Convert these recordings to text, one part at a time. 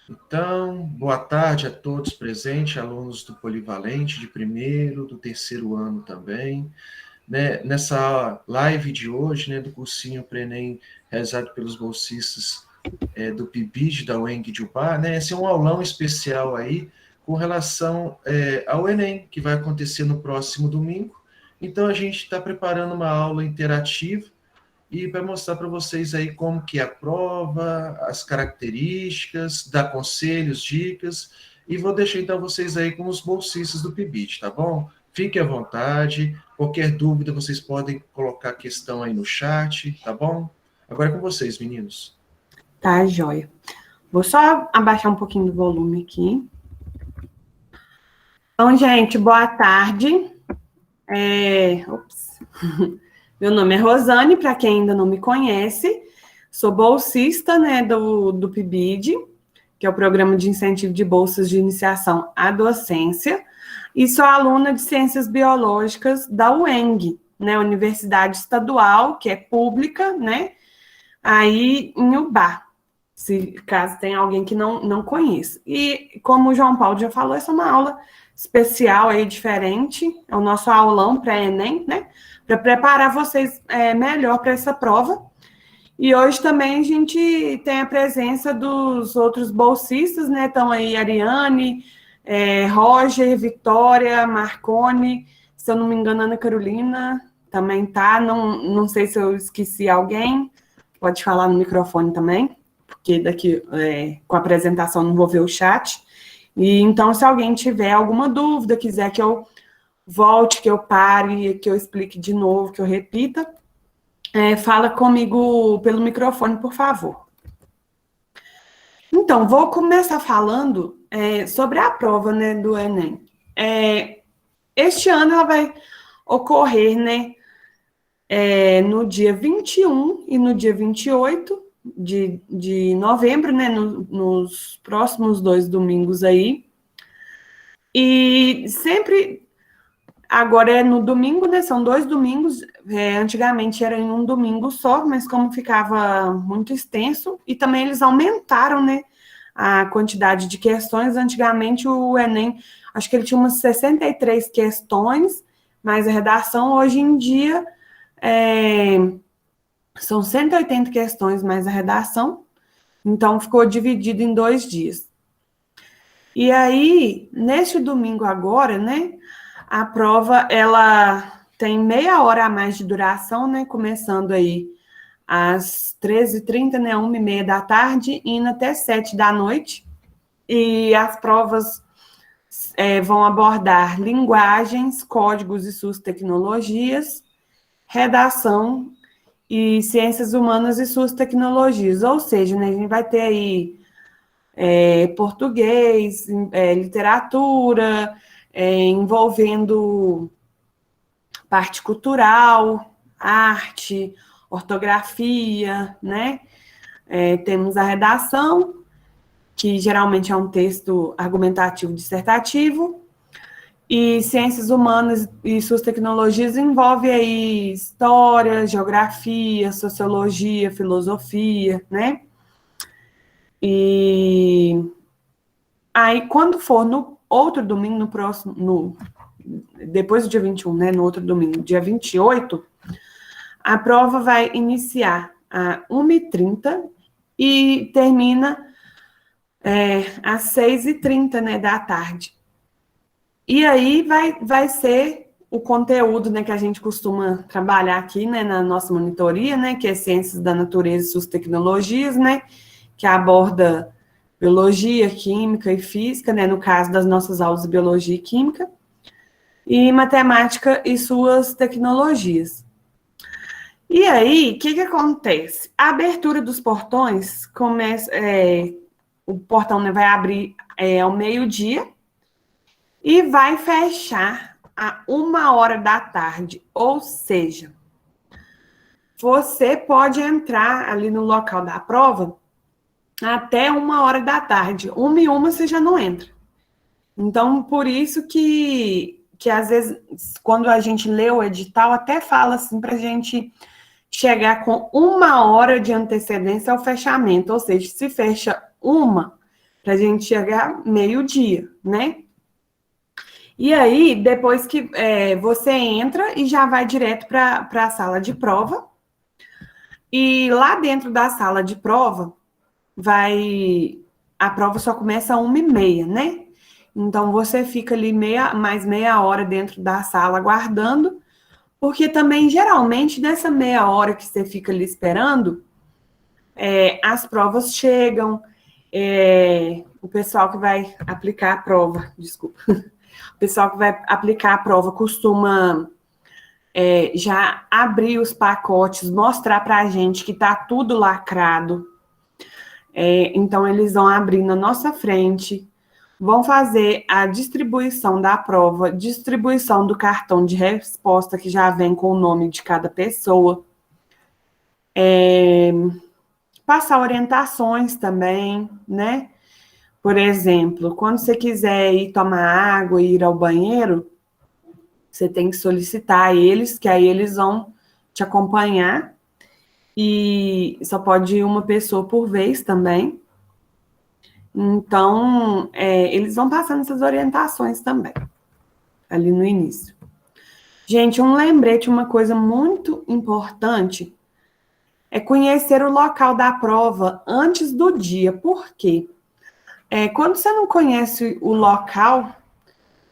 Então, boa tarde a todos presentes, alunos do Polivalente, de primeiro, do terceiro ano também. Nessa live de hoje, do cursinho Pré-ENEM, realizado pelos bolsistas do PIBID, da UENG de Ubá, esse é um aulão especial aí com relação ao Enem, que vai acontecer no próximo domingo. Então, a gente está preparando uma aula interativa e para mostrar para vocês aí como que é a prova, as características, dar conselhos, dicas, e vou deixar então vocês aí com os bolsistas do PIBID, tá bom? Fiquem à vontade, qualquer dúvida vocês podem colocar a questão aí no chat, tá bom? Agora é com vocês, meninos. Tá, joia. Vou só abaixar um pouquinho do volume aqui. Então, gente, boa tarde. Meu nome é Rosane, para quem ainda não me conhece. Sou bolsista, do PIBID, que é o Programa de Incentivo de Bolsas de Iniciação à Docência, e sou aluna de Ciências Biológicas da UENG, Universidade Estadual, que é pública, aí em Ubá, caso tenha alguém que não conheça. E, como o João Paulo já falou, essa é uma aula especial aí, diferente, é o nosso aulão pré-ENEM, para preparar vocês melhor para essa prova. E hoje também a gente tem a presença dos outros bolsistas, Estão aí Ariane, Roger, Vitória, Marcone, se eu não me engano, Ana Carolina também tá, não sei se eu esqueci alguém, pode falar no microfone também, porque daqui com a apresentação não vou ver o chat. E então, se alguém tiver alguma dúvida, quiser que eu volte, que eu pare, que eu explique de novo, que eu repita, fala comigo pelo microfone, por favor. Então, vou começar falando sobre a prova do Enem. Este ano ela vai ocorrer no dia 21 e no dia 28 de novembro, nos próximos 2 domingos aí. E sempre, agora é no domingo, são 2 domingos, antigamente era em um domingo só, mas como ficava muito extenso, e também eles aumentaram, a quantidade de questões. Antigamente o Enem, acho que ele tinha umas 63 questões, mas a redação hoje em dia são 180 questões mais a redação, então ficou dividido em 2 dias. E aí, neste domingo agora, a prova, ela tem meia hora a mais de duração, começando aí às 13h30, 1h30 da tarde, indo até 7 da noite. E as provas vão abordar linguagens, códigos e suas tecnologias, redação e ciências humanas e suas tecnologias. Ou seja, a gente vai ter aí português, literatura, envolvendo parte cultural, arte, ortografia, temos a redação, que geralmente é um texto argumentativo dissertativo, e ciências humanas e suas tecnologias envolve aí história, geografia, sociologia, filosofia, E aí, quando for no outro domingo, no próximo, depois do dia 21, no outro domingo, dia 28, a prova vai iniciar às 1h30 e termina às 6h30, da tarde. E aí vai ser o conteúdo, que a gente costuma trabalhar aqui, na nossa monitoria, que é Ciências da Natureza e suas tecnologias, que aborda biologia, química e física, no caso das nossas aulas de biologia e química, e matemática e suas tecnologias. E aí, o que acontece? A abertura dos portões começa, o portão vai abrir ao meio-dia e vai fechar a 1h da tarde, ou seja, você pode entrar ali no local da prova até 1h da tarde. 1h01 você já não entra. Então, por isso que às vezes, quando a gente lê o edital, até fala assim para a gente chegar com 1 hora de antecedência ao fechamento, ou seja, se fecha para a gente chegar meio-dia, né? E aí, depois que você entra e já vai direto para a sala de prova, e lá dentro da sala de prova, a prova só começa às 1h30, né? Então, você fica ali mais meia hora dentro da sala aguardando, porque também, geralmente, nessa meia hora que você fica ali esperando, as provas chegam, o pessoal que vai aplicar a prova, desculpa, o pessoal que vai aplicar a prova costuma já abrir os pacotes, mostrar para a gente que está tudo lacrado. Então, eles vão abrir na nossa frente, vão fazer a distribuição da prova, distribuição do cartão de resposta, que já vem com o nome de cada pessoa. Passar orientações também, né? Por exemplo, quando você quiser ir tomar água e ir ao banheiro, você tem que solicitar a eles, que aí eles vão te acompanhar. E só pode ir uma pessoa por vez também. Então, eles vão passando essas orientações também, ali no início. Gente, um lembrete, uma coisa muito importante, é conhecer o local da prova antes do dia. Por quê? Quando você não conhece o local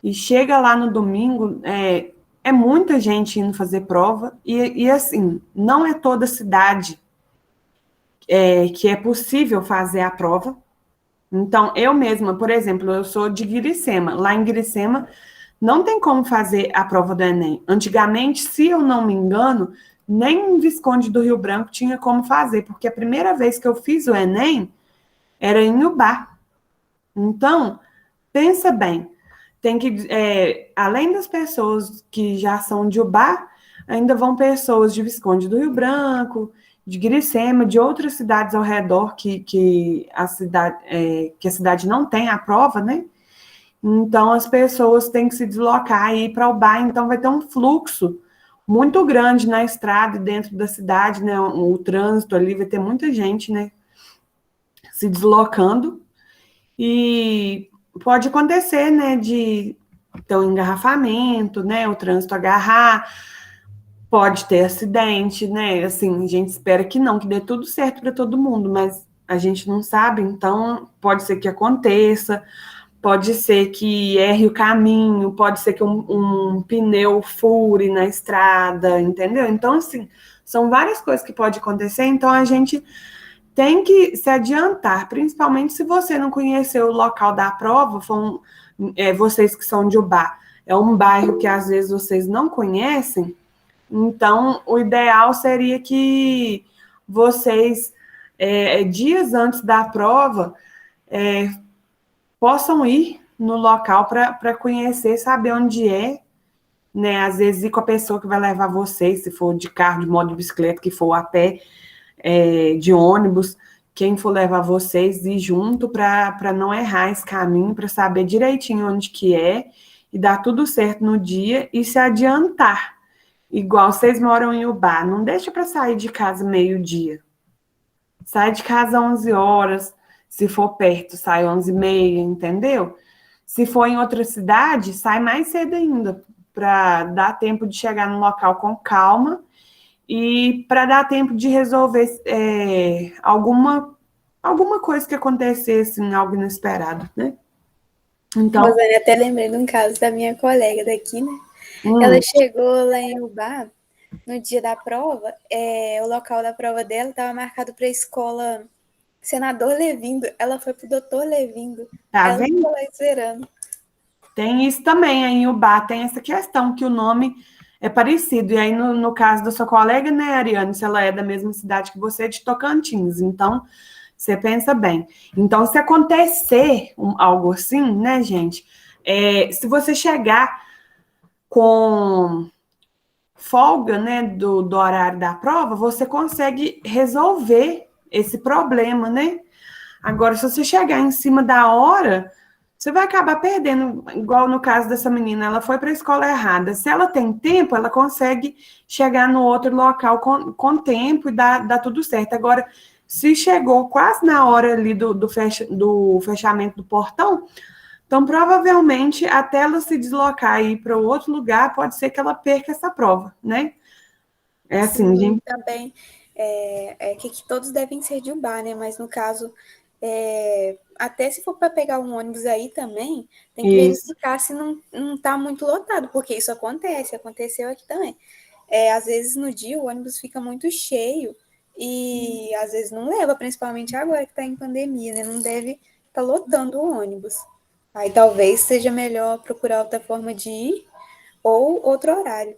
e chega lá no domingo, é muita gente indo fazer prova, e assim, não é toda cidade que é possível fazer a prova. Então, eu mesma, por exemplo, eu sou de Guiricema. Lá em Guiricema, não tem como fazer a prova do Enem. Antigamente, se eu não me engano, nem em Visconde do Rio Branco tinha como fazer, porque a primeira vez que eu fiz o Enem era em Ubá. Então, pensa bem, tem que, além das pessoas que já são de Ubá, ainda vão pessoas de Visconde do Rio Branco, de Guiricema, de outras cidades ao redor que a cidade não tem a prova, né? Então, as pessoas têm que se deslocar e ir para Ubá, então vai ter um fluxo muito grande na estrada e dentro da cidade, né? O trânsito ali vai ter muita gente, né? Se deslocando. E pode acontecer, né, de ter um engarrafamento, né, o trânsito agarrar, pode ter acidente, né, assim, a gente espera que não, que dê tudo certo para todo mundo, mas a gente não sabe, então pode ser que aconteça, pode ser que erre o caminho, pode ser que um pneu fure na estrada, entendeu? Então, assim, são várias coisas que podem acontecer, então a gente tem que se adiantar, principalmente se você não conheceu o local da prova, vocês que são de Ubá, é um bairro que às vezes vocês não conhecem, então o ideal seria que vocês, dias antes da prova, possam ir no local para conhecer, saber onde é, né? Às vezes ir com a pessoa que vai levar vocês, se for de carro, de moto, de bicicleta, que for a pé, de ônibus, quem for levar vocês, ir junto para não errar esse caminho, para saber direitinho onde que é e dar tudo certo no dia e se adiantar. Igual vocês moram em Ubá, não deixa para sair de casa meio-dia. Sai de casa às 11 horas, se for perto, sai 11h30, entendeu? Se for em outra cidade, sai mais cedo ainda, para dar tempo de chegar no local com calma e para dar tempo de resolver alguma coisa que acontecesse, assim, algo inesperado, né? Então, Rosane, até lembrei de um caso da minha colega daqui, né? Ela chegou lá em Ubá, no dia da prova, o local da prova dela estava marcado para a escola Senador Levindo. Ela foi pro Doutor Levindo. tá ela vendo? ficou lá esperando. Tem isso também, aí em Ubá tem essa questão, que o nome é parecido. E aí, no caso da sua colega, né, Ariane, se ela é da mesma cidade que você, de Tocantins. Então, você pensa bem. Então, se acontecer algo assim, né, gente, se você chegar com folga, né, do horário da prova, você consegue resolver esse problema, né? Agora, se você chegar em cima da hora, você vai acabar perdendo, igual no caso dessa menina, ela foi para a escola errada. Se ela tem tempo, ela consegue chegar no outro local com tempo e dá tudo certo. Agora, se chegou quase na hora ali do fechamento do portão, então provavelmente até ela se deslocar e ir para outro lugar, pode ser que ela perca essa prova, né? É assim, Sim, gente. também que todos devem ser de Ubá, né? Mas no caso, até se for para pegar um ônibus aí também, tem que Isso. verificar se não tá muito lotado, porque isso aconteceu aqui também. Às vezes no dia o ônibus fica muito cheio e às vezes não leva, principalmente agora que está em pandemia, né? Não deve estar lotando o ônibus. Aí talvez seja melhor procurar outra forma de ir ou outro horário.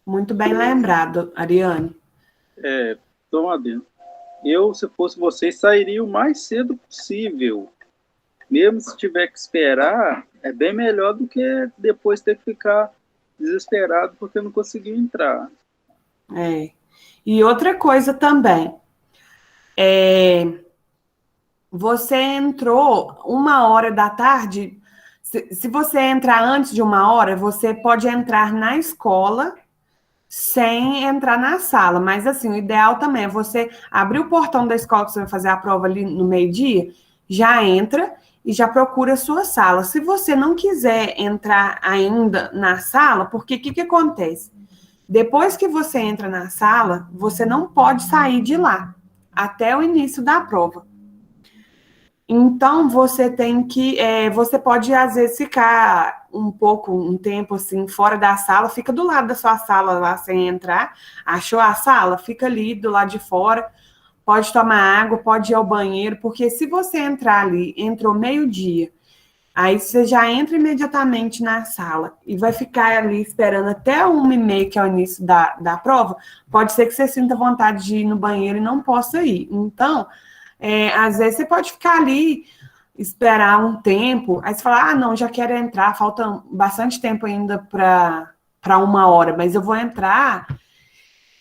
Muito bem lembrado, Ariane. Toma dentro. Eu, se fosse vocês, sairia o mais cedo possível. Mesmo se tiver que esperar, é bem melhor do que depois ter que ficar desesperado porque não conseguiu entrar. E outra coisa também, você entrou 1 hora da tarde, se você entrar antes de 1 hora, você pode entrar na escola sem entrar na sala, mas assim, o ideal também é você abrir o portão da escola que você vai fazer a prova ali no meio-dia, já entra e já procura a sua sala. Se você não quiser entrar ainda na sala, porque o que acontece? Depois que você entra na sala, você não pode sair de lá até o início da prova. Então, você tem que... você pode, às vezes, ficar um tempo, assim, fora da sala, fica do lado da sua sala lá, sem entrar. Achou a sala? Fica ali, do lado de fora. Pode tomar água, pode ir ao banheiro, porque se você entrar ali, entrou meio-dia, aí você já entra imediatamente na sala e vai ficar ali esperando até 1h30, que é o início da prova, pode ser que você sinta vontade de ir no banheiro e não possa ir. Então, às vezes você pode ficar ali, esperar um tempo, aí você fala, não, já quero entrar, falta bastante tempo ainda para 1 hora, mas eu vou entrar,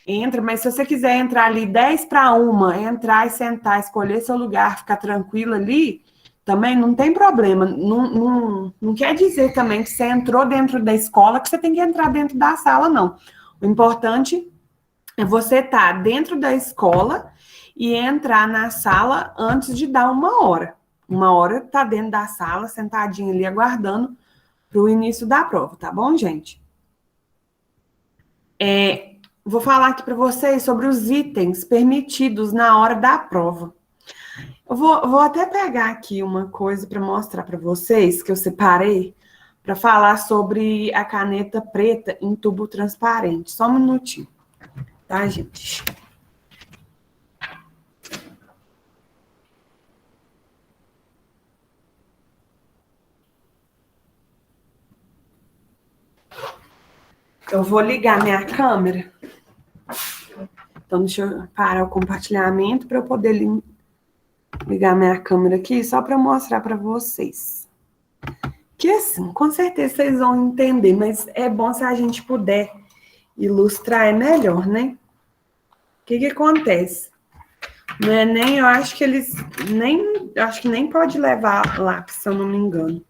entra, mas se você quiser entrar ali 10 para 1, entrar e sentar, escolher seu lugar, ficar tranquilo ali, também não tem problema. Não quer dizer também que você entrou dentro da escola que você tem que entrar dentro da sala, não. O importante é você estar dentro da escola e entrar na sala antes de dar 1 hora. 1 hora tá dentro da sala, sentadinho ali, aguardando para o início da prova, tá bom, gente? Vou falar aqui para vocês sobre os itens permitidos na hora da prova. Eu vou até pegar aqui uma coisa para mostrar para vocês, que eu separei, para falar sobre a caneta preta em tubo transparente. Só um minutinho, tá, gente? Eu vou ligar minha câmera. Então, deixa eu parar o compartilhamento para eu poder ligar minha câmera aqui, só para mostrar para vocês. Que assim, com certeza vocês vão entender, mas é bom se a gente puder ilustrar, é melhor, né? O que acontece? No Enem, eu acho que nem pode levar lápis, se eu não me engano.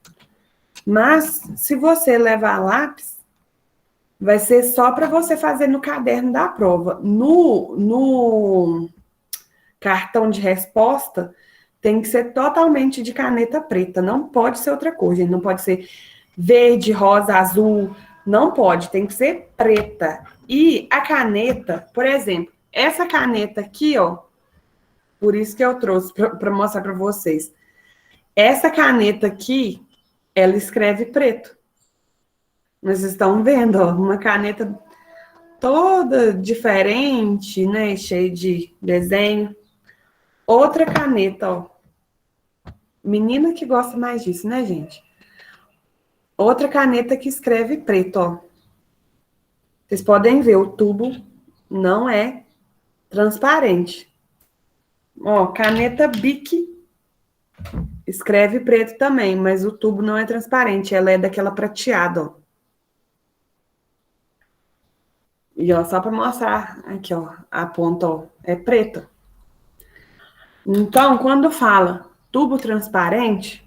Mas, se você levar lápis, vai ser só para você fazer no caderno da prova. No cartão de resposta, tem que ser totalmente de caneta preta. Não pode ser outra cor, gente. Não pode ser verde, rosa, azul. Não pode, tem que ser preta. E a caneta, por exemplo, essa caneta aqui, ó, por isso que eu trouxe para mostrar para vocês. Essa caneta aqui, ela escreve preto. Vocês estão vendo, ó, uma caneta toda diferente, né? Cheia de desenho. Outra caneta, ó. Menina que gosta mais disso, né, gente? Outra caneta que escreve preto, ó. Vocês podem ver, o tubo não é transparente. Ó, caneta Bic escreve preto também, mas o tubo não é transparente, ela é daquela prateada, ó. E, ó, só para mostrar, aqui, ó, a ponta, ó, é preta. Então, quando fala tubo transparente,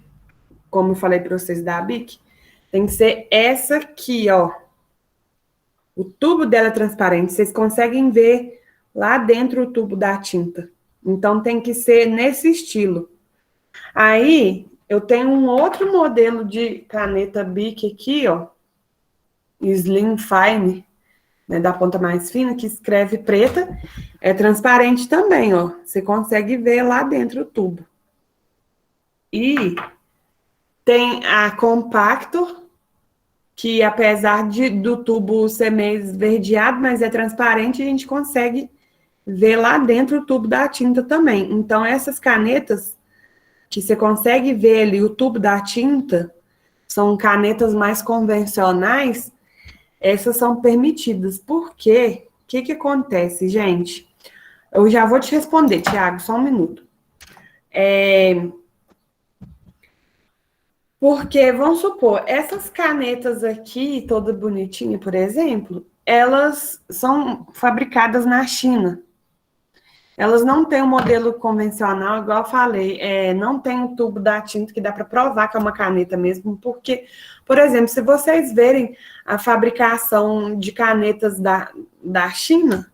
como eu falei para vocês da Bic, tem que ser essa aqui, ó. O tubo dela é transparente, vocês conseguem ver lá dentro o tubo da tinta. Então, tem que ser nesse estilo. Aí, eu tenho um outro modelo de caneta Bic aqui, ó. Slim Fine, né, da ponta mais fina, que escreve preta. É transparente também, ó. Você consegue ver lá dentro o tubo. E tem a Compactor, que apesar do tubo ser meio esverdeado, mas é transparente, a gente consegue ver lá dentro o tubo da tinta também. Então, essas canetas, que você consegue ver ali o tubo da tinta, são canetas mais convencionais, essas são permitidas. Por quê? O que acontece, gente? Eu já vou te responder, Tiago, só um minuto. Porque, vamos supor, essas canetas aqui, toda bonitinha, por exemplo, elas são fabricadas na China. Elas não têm um modelo convencional, igual eu falei, não tem o tubo da tinta que dá para provar que é uma caneta mesmo, porque, por exemplo, se vocês verem a fabricação de canetas da China,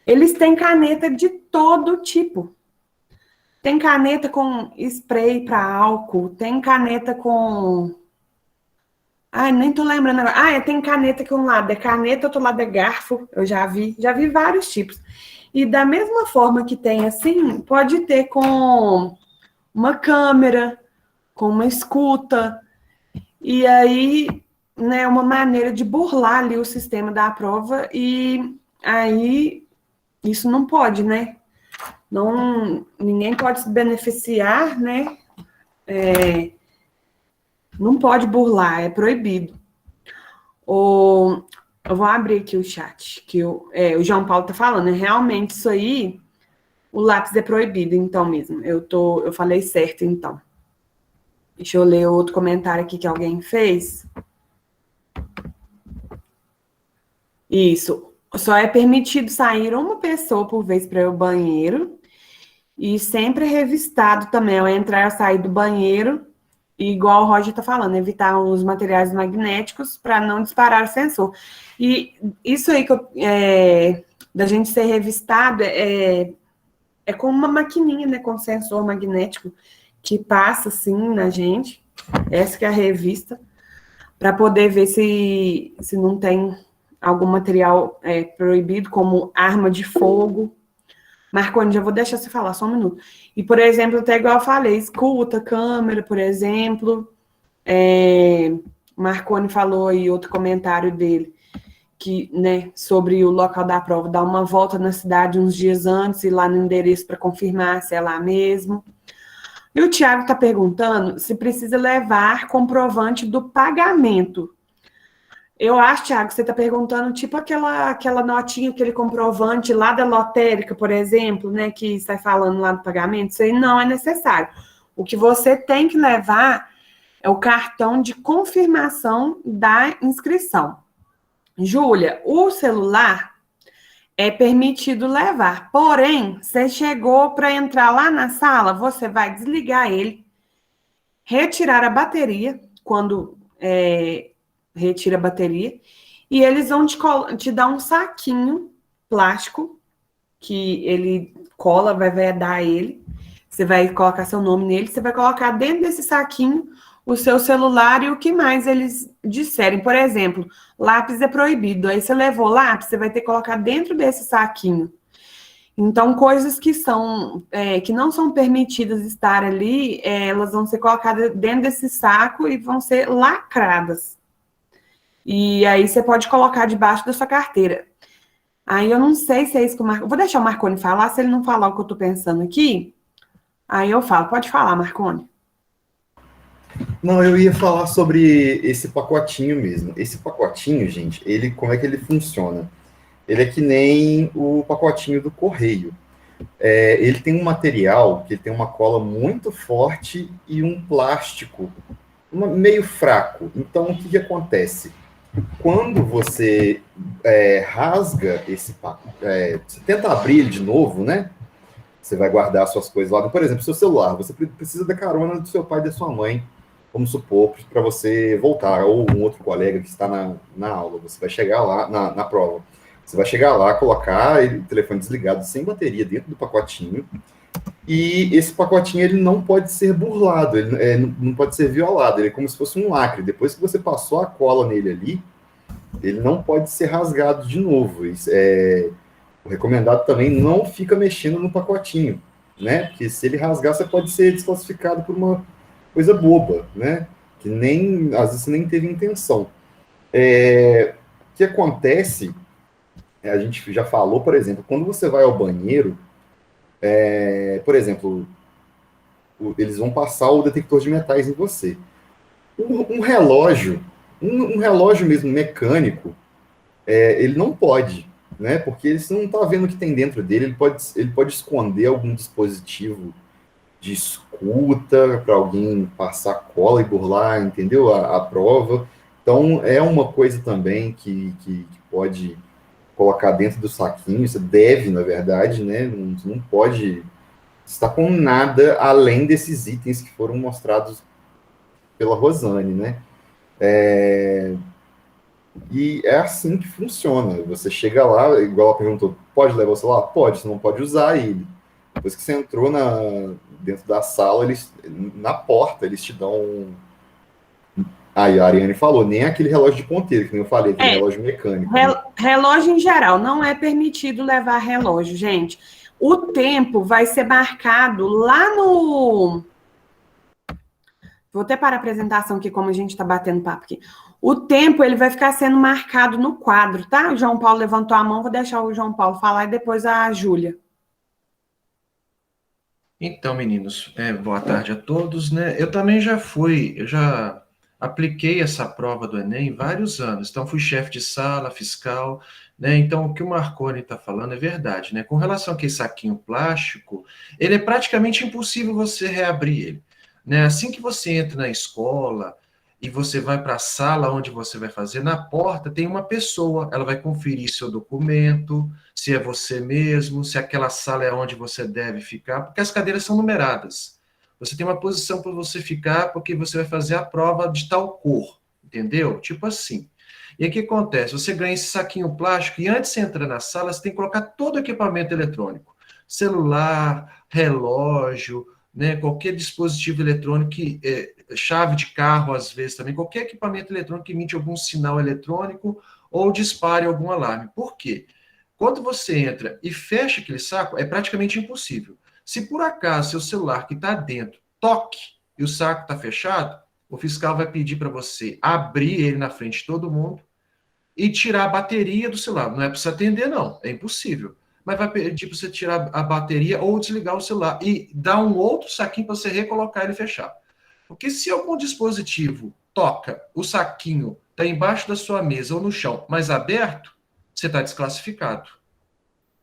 eles têm caneta de todo tipo. Tem caneta com spray para álcool, tem caneta com... Ai, nem tô lembrando agora. Tem caneta que um lado é caneta, outro lado é garfo, eu já vi vários tipos. E da mesma forma que tem assim, pode ter com uma câmera, com uma escuta, e aí, né, uma maneira de burlar ali o sistema da prova, e aí isso não pode, né? Ninguém pode se beneficiar, né? Não pode burlar, é proibido. Eu vou abrir aqui o chat, que o João Paulo tá falando, realmente isso aí, o lápis é proibido, então mesmo. Eu falei certo, então. Deixa eu ler outro comentário aqui que alguém fez. Isso. Só é permitido sair uma pessoa por vez para ir ao banheiro. E sempre revistado também, ao entrar e sair do banheiro, igual o Roger está falando, evitar os materiais magnéticos para não disparar o sensor. E isso aí da gente ser revistado é como uma maquininha, né, com sensor magnético que passa assim na gente, essa que é a revista, para poder ver se não tem algum material proibido, como arma de fogo. Marconi, já vou deixar você falar, só um minuto. E, por exemplo, até igual eu falei, escuta, câmera, por exemplo. Marconi falou aí, outro comentário dele, que, né, sobre o local da prova, dar uma volta na cidade uns dias antes, ir lá no endereço para confirmar se é lá mesmo. E o Tiago está perguntando se precisa levar comprovante do pagamento. Eu acho, Thiago, você está perguntando, tipo aquela notinha, aquele comprovante lá da lotérica, por exemplo, né, que está falando lá do pagamento, isso aí não é necessário. O que você tem que levar é o cartão de confirmação da inscrição. Júlia, o celular é permitido levar, porém, você chegou para entrar lá na sala, você vai desligar ele, retirar a bateria, quando... retira a bateria, e eles vão te dar um saquinho plástico, que ele cola, vai vedar ele, você vai colocar seu nome nele, você vai colocar dentro desse saquinho o seu celular e o que mais eles disserem. Por exemplo, lápis é proibido, aí você levou lápis, você vai ter que colocar dentro desse saquinho. Então, coisas que não são permitidas estar ali, elas vão ser colocadas dentro desse saco e vão ser lacradas. E aí você pode colocar debaixo da sua carteira. Aí eu não sei se é isso que o Marconi... Vou deixar o Marconi falar, se ele não falar o que eu tô pensando aqui, aí eu falo. Pode falar, Marconi. Não, eu ia falar sobre esse pacotinho mesmo. Esse pacotinho, gente, como é que ele funciona? Ele é que nem o pacotinho do correio. Ele tem um material que tem uma cola muito forte e um plástico meio fraco. Então, o que acontece? Quando você rasga esse pacote, você tenta abrir ele de novo, né? Você vai guardar suas coisas lá. Por exemplo, seu celular, você precisa da carona do seu pai e da sua mãe vamos supor, para você voltar, ou um outro colega que está na aula, você vai chegar lá, na prova, você vai chegar lá, colocar o telefone desligado, sem bateria, dentro do pacotinho, e esse pacotinho, ele não pode ser burlado, ele não pode ser violado, ele é como se fosse um lacre. Depois que você passou a cola nele ali, ele não pode ser rasgado de novo. Isso o recomendado também não fica mexendo no pacotinho, né? Porque se ele rasgar, você pode ser desclassificado por uma coisa boba, né? Que nem, às vezes, você nem teve intenção. O que acontece, a gente já falou, por exemplo, quando você vai ao banheiro, por exemplo, eles vão passar o detector de metais em você. Um relógio, um relógio mesmo mecânico, ele não pode, né? Porque você não está vendo o que tem dentro dele, ele pode esconder algum dispositivo de escuta para alguém passar cola e burlar, entendeu? A prova. Então, é uma coisa também que pode colocar dentro do saquinho, você deve, na verdade, né? Não pode estar com nada além desses itens que foram mostrados pela Rosane, né? E é assim que funciona. Você chega lá, igual ela perguntou, pode levar o celular? Pode, você não pode usar ele. Depois que você entrou dentro da sala, na porta, eles te dão. Aí a Ariane falou, nem aquele relógio de ponteiro, que nem eu falei, aquele relógio mecânico. Né? Relógio em geral, não é permitido levar relógio, gente. O tempo vai ser marcado lá no... Vou até para a apresentação aqui, como a gente está batendo papo aqui. O tempo, ele vai ficar sendo marcado no quadro, tá? O João Paulo levantou a mão, vou deixar o João Paulo falar e depois a Júlia. Então, meninos, boa tarde a todos, né? Eu também eu já apliquei essa prova do Enem vários anos, então fui chefe de sala, fiscal, né? Então, o que o Marconi está falando é verdade, né? Com relação àquele saquinho plástico, ele é praticamente impossível você reabrir ele, né? Assim que você entra na escola e você vai para a sala onde você vai fazer, na porta tem uma pessoa, ela vai conferir seu documento, se é você mesmo, se aquela sala é onde você deve ficar, porque as cadeiras são numeradas. Você tem uma posição para você ficar, porque você vai fazer a prova de tal cor, entendeu? Tipo assim. E aí o que acontece? Você ganha esse saquinho plástico e antes de você entrar na sala, você tem que colocar todo o equipamento eletrônico. Celular, relógio, né, qualquer dispositivo eletrônico, chave de carro, às vezes também, qualquer equipamento eletrônico que emite algum sinal eletrônico ou dispare algum alarme. Por quê? Quando você entra e fecha aquele saco, é praticamente impossível. Se por acaso seu celular que está dentro toque e o saco está fechado, o fiscal vai pedir para você abrir ele na frente de todo mundo e tirar a bateria do celular. Não é para você atender, não. É impossível. Mas vai pedir para você tirar a bateria ou desligar o celular e dar um outro saquinho para você recolocar ele fechado. Porque se algum dispositivo toca, o saquinho está embaixo da sua mesa ou no chão, mas aberto, você está desclassificado.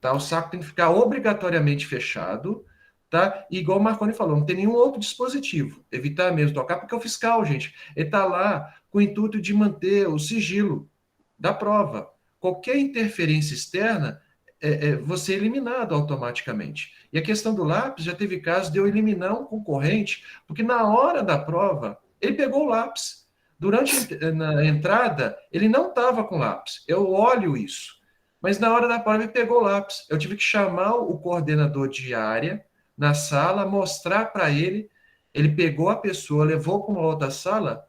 Tá? O saco tem que ficar obrigatoriamente fechado, tá? E igual o Marconi falou, não tem nenhum outro dispositivo. Evitar mesmo tocar, porque o fiscal, gente, ele está lá com o intuito de manter o sigilo da prova. Qualquer interferência externa, você é eliminado automaticamente. E a questão do lápis, já teve casos de eu eliminar um concorrente, porque na hora da prova, ele pegou o lápis. Durante na entrada, ele não estava com lápis. Eu olho isso. Mas na hora da prova ele pegou o lápis. Eu tive que chamar o coordenador de área na sala, mostrar para ele. Ele pegou a pessoa, levou para uma outra sala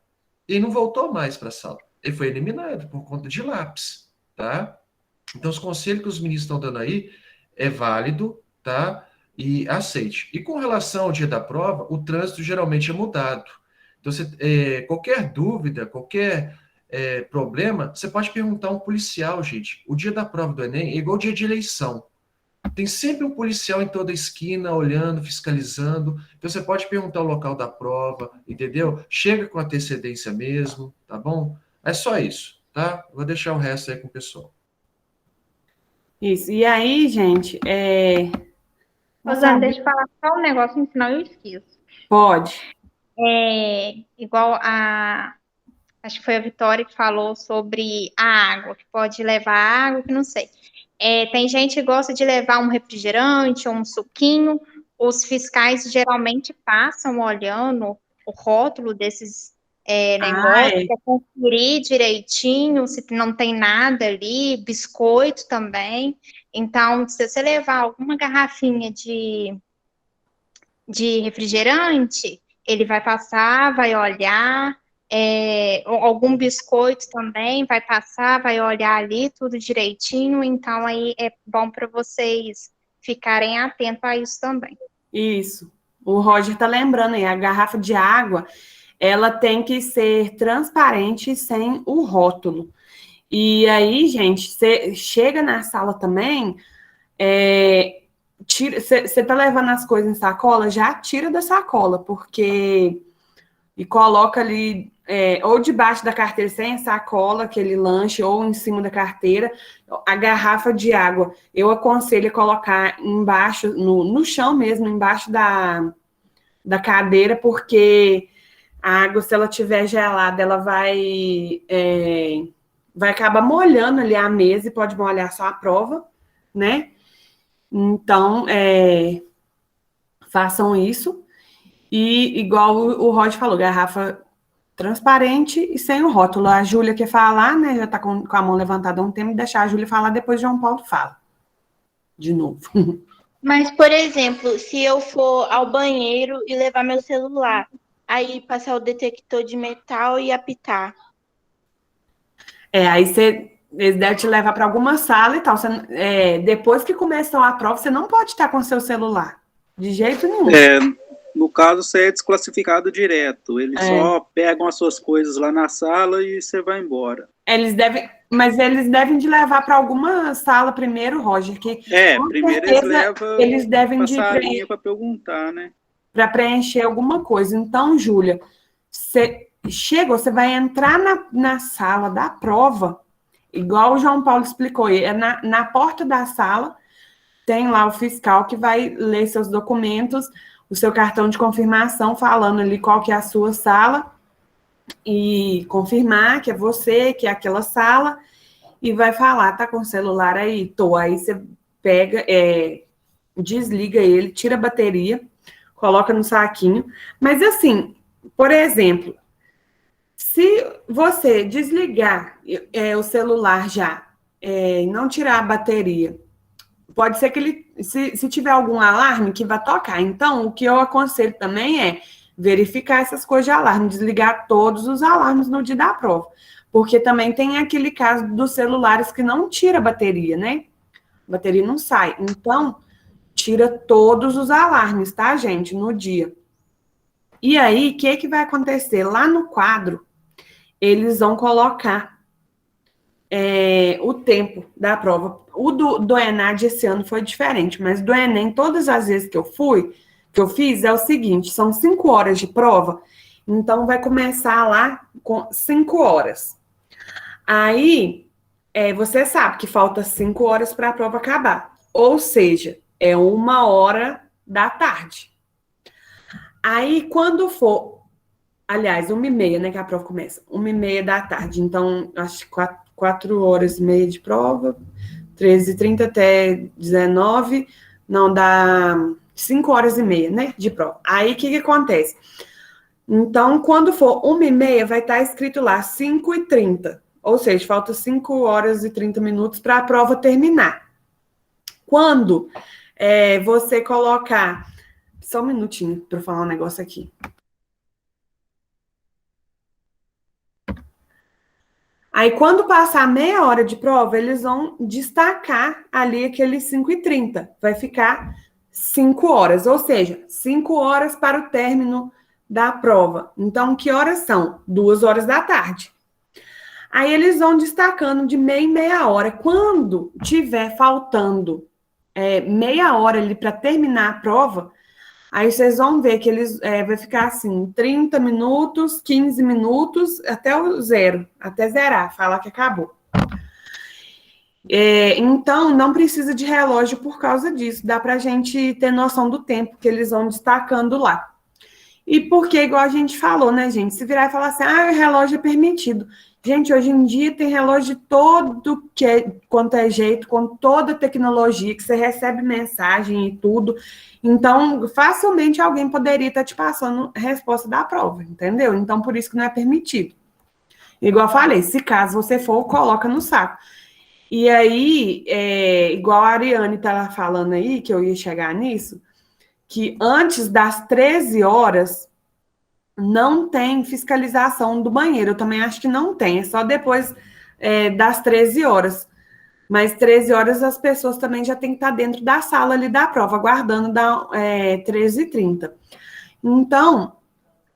e não voltou mais para a sala. Ele foi eliminado por conta de lápis, tá? Então, os conselhos que os ministros estão dando aí é válido, tá? E aceite. E com relação ao dia da prova, o trânsito geralmente é mudado. Então, qualquer dúvida, qualquer problema, você pode perguntar a um policial, gente. O dia da prova do Enem é igual o dia de eleição. Tem sempre um policial em toda esquina, olhando, fiscalizando. Então, você pode perguntar o local da prova, entendeu? Chega com antecedência mesmo, tá bom? É só isso, tá? Vou deixar o resto aí com o pessoal. Isso. E aí, gente, Rosana, deixa eu falar só um negócio, senão eu esqueço. Pode. Igual acho que foi a Vitória que falou sobre a água, que pode levar água, que não sei. Tem gente que gosta de levar um refrigerante ou um suquinho. Os fiscais geralmente passam olhando o rótulo desses negócios, para conferir direitinho se não tem nada ali, biscoito também. Então, se você levar alguma garrafinha de refrigerante, ele vai passar, vai olhar, algum biscoito também vai passar, vai olhar ali tudo direitinho, então aí é bom para vocês ficarem atentos a isso também. Isso. O Roger tá lembrando aí, a garrafa de água, ela tem que ser transparente sem o rótulo. E aí, gente, você chega na sala também, você tá levando as coisas em sacola, já tira da sacola, porque... E coloca ali, ou debaixo da carteira, sem a sacola, aquele lanche, ou em cima da carteira, a garrafa de água. Eu aconselho a colocar embaixo, no chão mesmo, embaixo da cadeira, porque a água, se ela estiver gelada, ela vai acabar molhando ali a mesa e pode molhar só a prova, né? Então, façam isso. E igual o Rod falou, garrafa transparente e sem o rótulo. A Júlia quer falar, né? Já está com a mão levantada há um tempo, deixar a Júlia falar, depois João Paulo fala. De novo. Mas, por exemplo, se eu for ao banheiro e levar meu celular, aí passar o detector de metal e apitar. Aí eles devem te levar para alguma sala e tal. Depois que começou a prova, você não pode estar com seu celular. De jeito nenhum. No caso, você é desclassificado direto. Eles só pegam as suas coisas lá na sala e você vai embora. Mas eles devem de levar para alguma sala primeiro, Roger. Que, primeiro eles devem de salinha para perguntar, né? Para preencher alguma coisa. Então, Júlia, você vai entrar na sala da prova, igual o João Paulo explicou, na porta da sala, tem lá o fiscal que vai ler seus documentos, o seu cartão de confirmação, falando ali qual que é a sua sala, e confirmar que é você, que é aquela sala, e vai falar, tá com o celular aí? Tô. Aí você pega, desliga ele, tira a bateria, coloca no saquinho. Mas assim, por exemplo, se você desligar o celular já, e não tirar a bateria, pode ser que ele, se tiver algum alarme, que vai tocar. Então, o que eu aconselho também é verificar essas coisas de alarme, desligar todos os alarmes no dia da prova. Porque também tem aquele caso dos celulares que não tira a bateria, né? A bateria não sai. Então, tira todos os alarmes, tá, gente? No dia. E aí, o que vai acontecer? Lá no quadro, eles vão colocar o tempo da prova. O do ENAD esse ano foi diferente, mas do Enem, todas as vezes que eu fiz, é o seguinte, são 5 horas de prova, então vai começar lá com 5 horas. Aí, você sabe que falta 5 horas para a prova acabar, ou seja, é 1h da tarde. Aí, quando for, aliás, 1h30, né, que a prova começa, 1h30 da tarde, então, acho que 4h30 de prova, 13h30 até 19, não dá 5h30, né, de prova. Aí, o que acontece? Então, quando for 1h30, vai estar escrito lá 5h30, ou seja, falta 5h30 para a prova terminar. Quando você colocar... Só um minutinho para eu falar um negócio aqui. Aí, quando passar meia hora de prova, eles vão destacar ali aquele 5h30. Vai ficar 5 horas, ou seja, 5 horas para o término da prova. Então, que horas são? 2h da tarde. Aí, eles vão destacando de meia em meia hora. Quando tiver faltando meia hora ali para terminar a prova, aí vocês vão ver que eles vai ficar assim, 30 minutos, 15 minutos, até o zero, até zerar, falar que acabou. Então, não precisa de relógio por causa disso, dá para a gente ter noção do tempo que eles vão destacando lá. E porque, igual a gente falou, né, gente? Se virar e falar assim, o relógio é permitido. Gente, hoje em dia tem relógio de todo quanto é jeito, com toda a tecnologia, que você recebe mensagem e tudo. Então, facilmente alguém poderia estar te passando a resposta da prova, entendeu? Então, por isso que não é permitido. Igual eu falei, se caso você for, coloca no saco. E aí, igual a Ariane estava falando aí, que eu ia chegar nisso, que antes das 13 horas não tem fiscalização do banheiro. Eu também acho que não tem, é só depois das 13 horas. Mas 13 horas as pessoas também já têm que estar dentro da sala ali da prova, aguardando da 13h30. Então,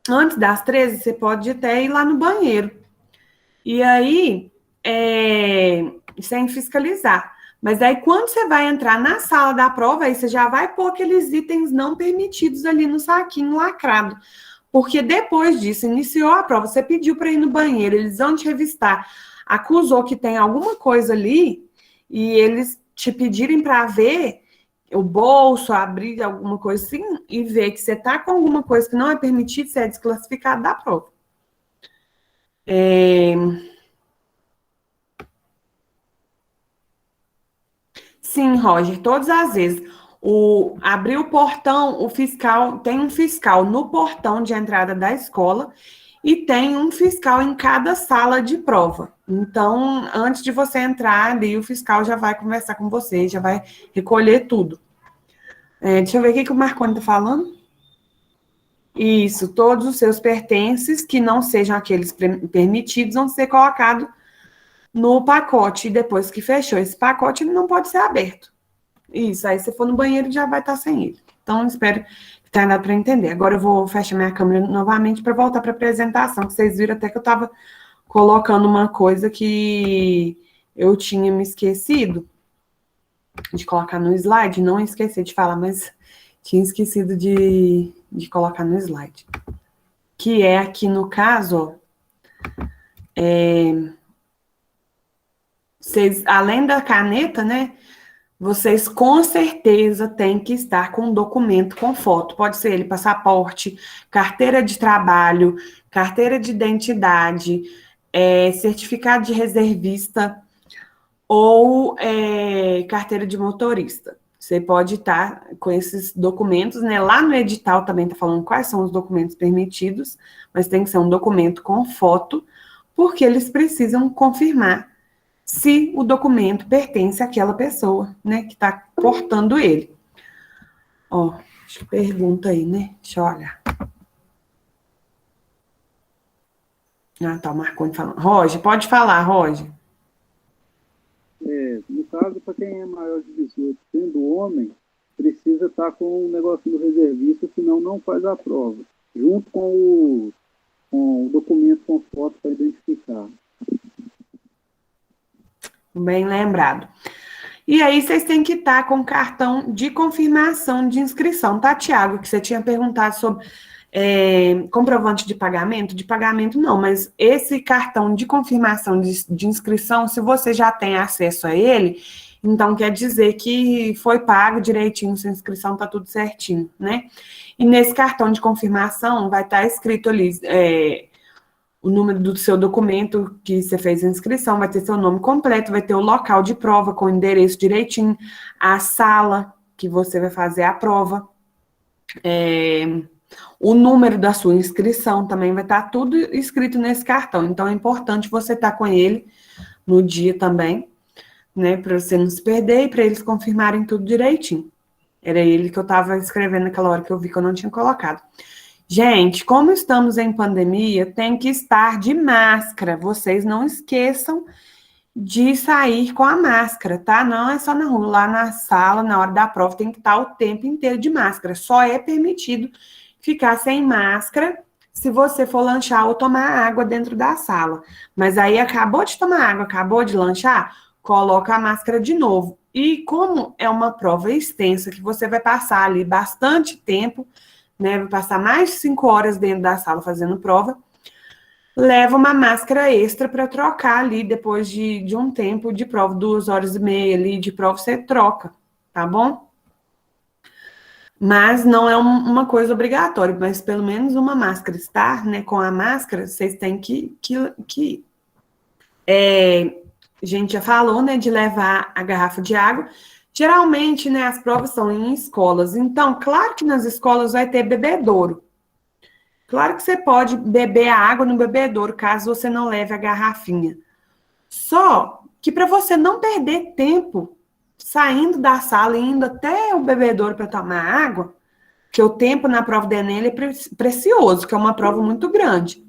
antes das 13, você pode até ir lá no banheiro. E aí, sem fiscalizar. Mas aí, quando você vai entrar na sala da prova, aí você já vai pôr aqueles itens não permitidos ali no saquinho lacrado. Porque depois disso, iniciou a prova, você pediu para ir no banheiro, eles vão te revistar, acusou que tem alguma coisa ali, e eles te pedirem para ver o bolso, abrir alguma coisa assim, e ver que você está com alguma coisa que não é permitido, você é desclassificado da prova. Sim, Roger, todas as vezes. Abrir o portão, o fiscal, tem um fiscal no portão de entrada da escola e tem um fiscal em cada sala de prova. Então, antes de você entrar ali, o fiscal já vai conversar com você, já vai recolher tudo. Deixa eu ver o que o Marconi está falando. Isso, todos os seus pertences, que não sejam aqueles permitidos, vão ser colocados no pacote. E depois que fechou esse pacote, ele não pode ser aberto. Isso, aí se for no banheiro, já vai estar sem ele. Então, espero que tenha dado para entender. Agora eu vou fechar minha câmera novamente para voltar para a apresentação, que vocês viram até que eu estava colocando uma coisa que eu tinha me esquecido de colocar no slide. Não esqueci de falar, mas tinha esquecido de colocar no slide. Que é aqui no caso, vocês, além da caneta, né? Vocês com certeza têm que estar com um documento com foto. Pode ser ele passaporte, carteira de trabalho, carteira de identidade, certificado de reservista ou carteira de motorista. Você pode estar com esses documentos, né? Lá no edital também está falando quais são os documentos permitidos, mas tem que ser um documento com foto, porque eles precisam confirmar se o documento pertence àquela pessoa, né, que está portando ele. Ó, acho que pergunta aí, né? Deixa eu olhar. Tá o Marconi falando. Roger, pode falar, Roger. No caso, para quem é maior de 18, sendo homem, precisa estar com um negocinho do reservista, senão não faz a prova, junto com o documento com foto para identificar. Bem lembrado. E aí, vocês têm que estar com cartão de confirmação de inscrição, tá, Tiago? Que você tinha perguntado sobre comprovante de pagamento. De pagamento, não, mas esse cartão de confirmação de inscrição, se você já tem acesso a ele, então quer dizer que foi pago direitinho, sua inscrição tá tudo certinho, né? E nesse cartão de confirmação vai estar escrito ali o número do seu documento que você fez a inscrição, vai ter seu nome completo, vai ter o local de prova com o endereço direitinho, a sala que você vai fazer a prova, o número da sua inscrição também vai estar tudo escrito nesse cartão. Então, é importante você estar com ele no dia também, né, para você não se perder e para eles confirmarem tudo direitinho. Era ele que eu estava escrevendo naquela hora que eu vi que eu não tinha colocado. Gente, como estamos em pandemia, tem que estar de máscara. Vocês não esqueçam de sair com a máscara, tá? Não é só na rua, lá na sala, na hora da prova, tem que estar o tempo inteiro de máscara. Só é permitido ficar sem máscara se você for lanchar ou tomar água dentro da sala. Mas aí acabou de tomar água, acabou de lanchar, coloca a máscara de novo. E como é uma prova extensa, que você vai passar ali bastante tempo, né, vai passar mais de 5 horas dentro da sala fazendo prova, leva uma máscara extra para trocar ali depois de um tempo de prova, 2 horas e meia ali de prova, você troca, tá bom? Mas não é uma coisa obrigatória, mas pelo menos uma máscara estar, né? Com a máscara, vocês têm a gente já falou, né, de levar a garrafa de água. Geralmente, né, as provas são em escolas. Então, claro que nas escolas vai ter bebedouro. Claro que você pode beber a água no bebedouro, caso você não leve a garrafinha. Só que para você não perder tempo saindo da sala e indo até o bebedouro para tomar água, que o tempo na prova do Enem é precioso, que é uma prova muito grande.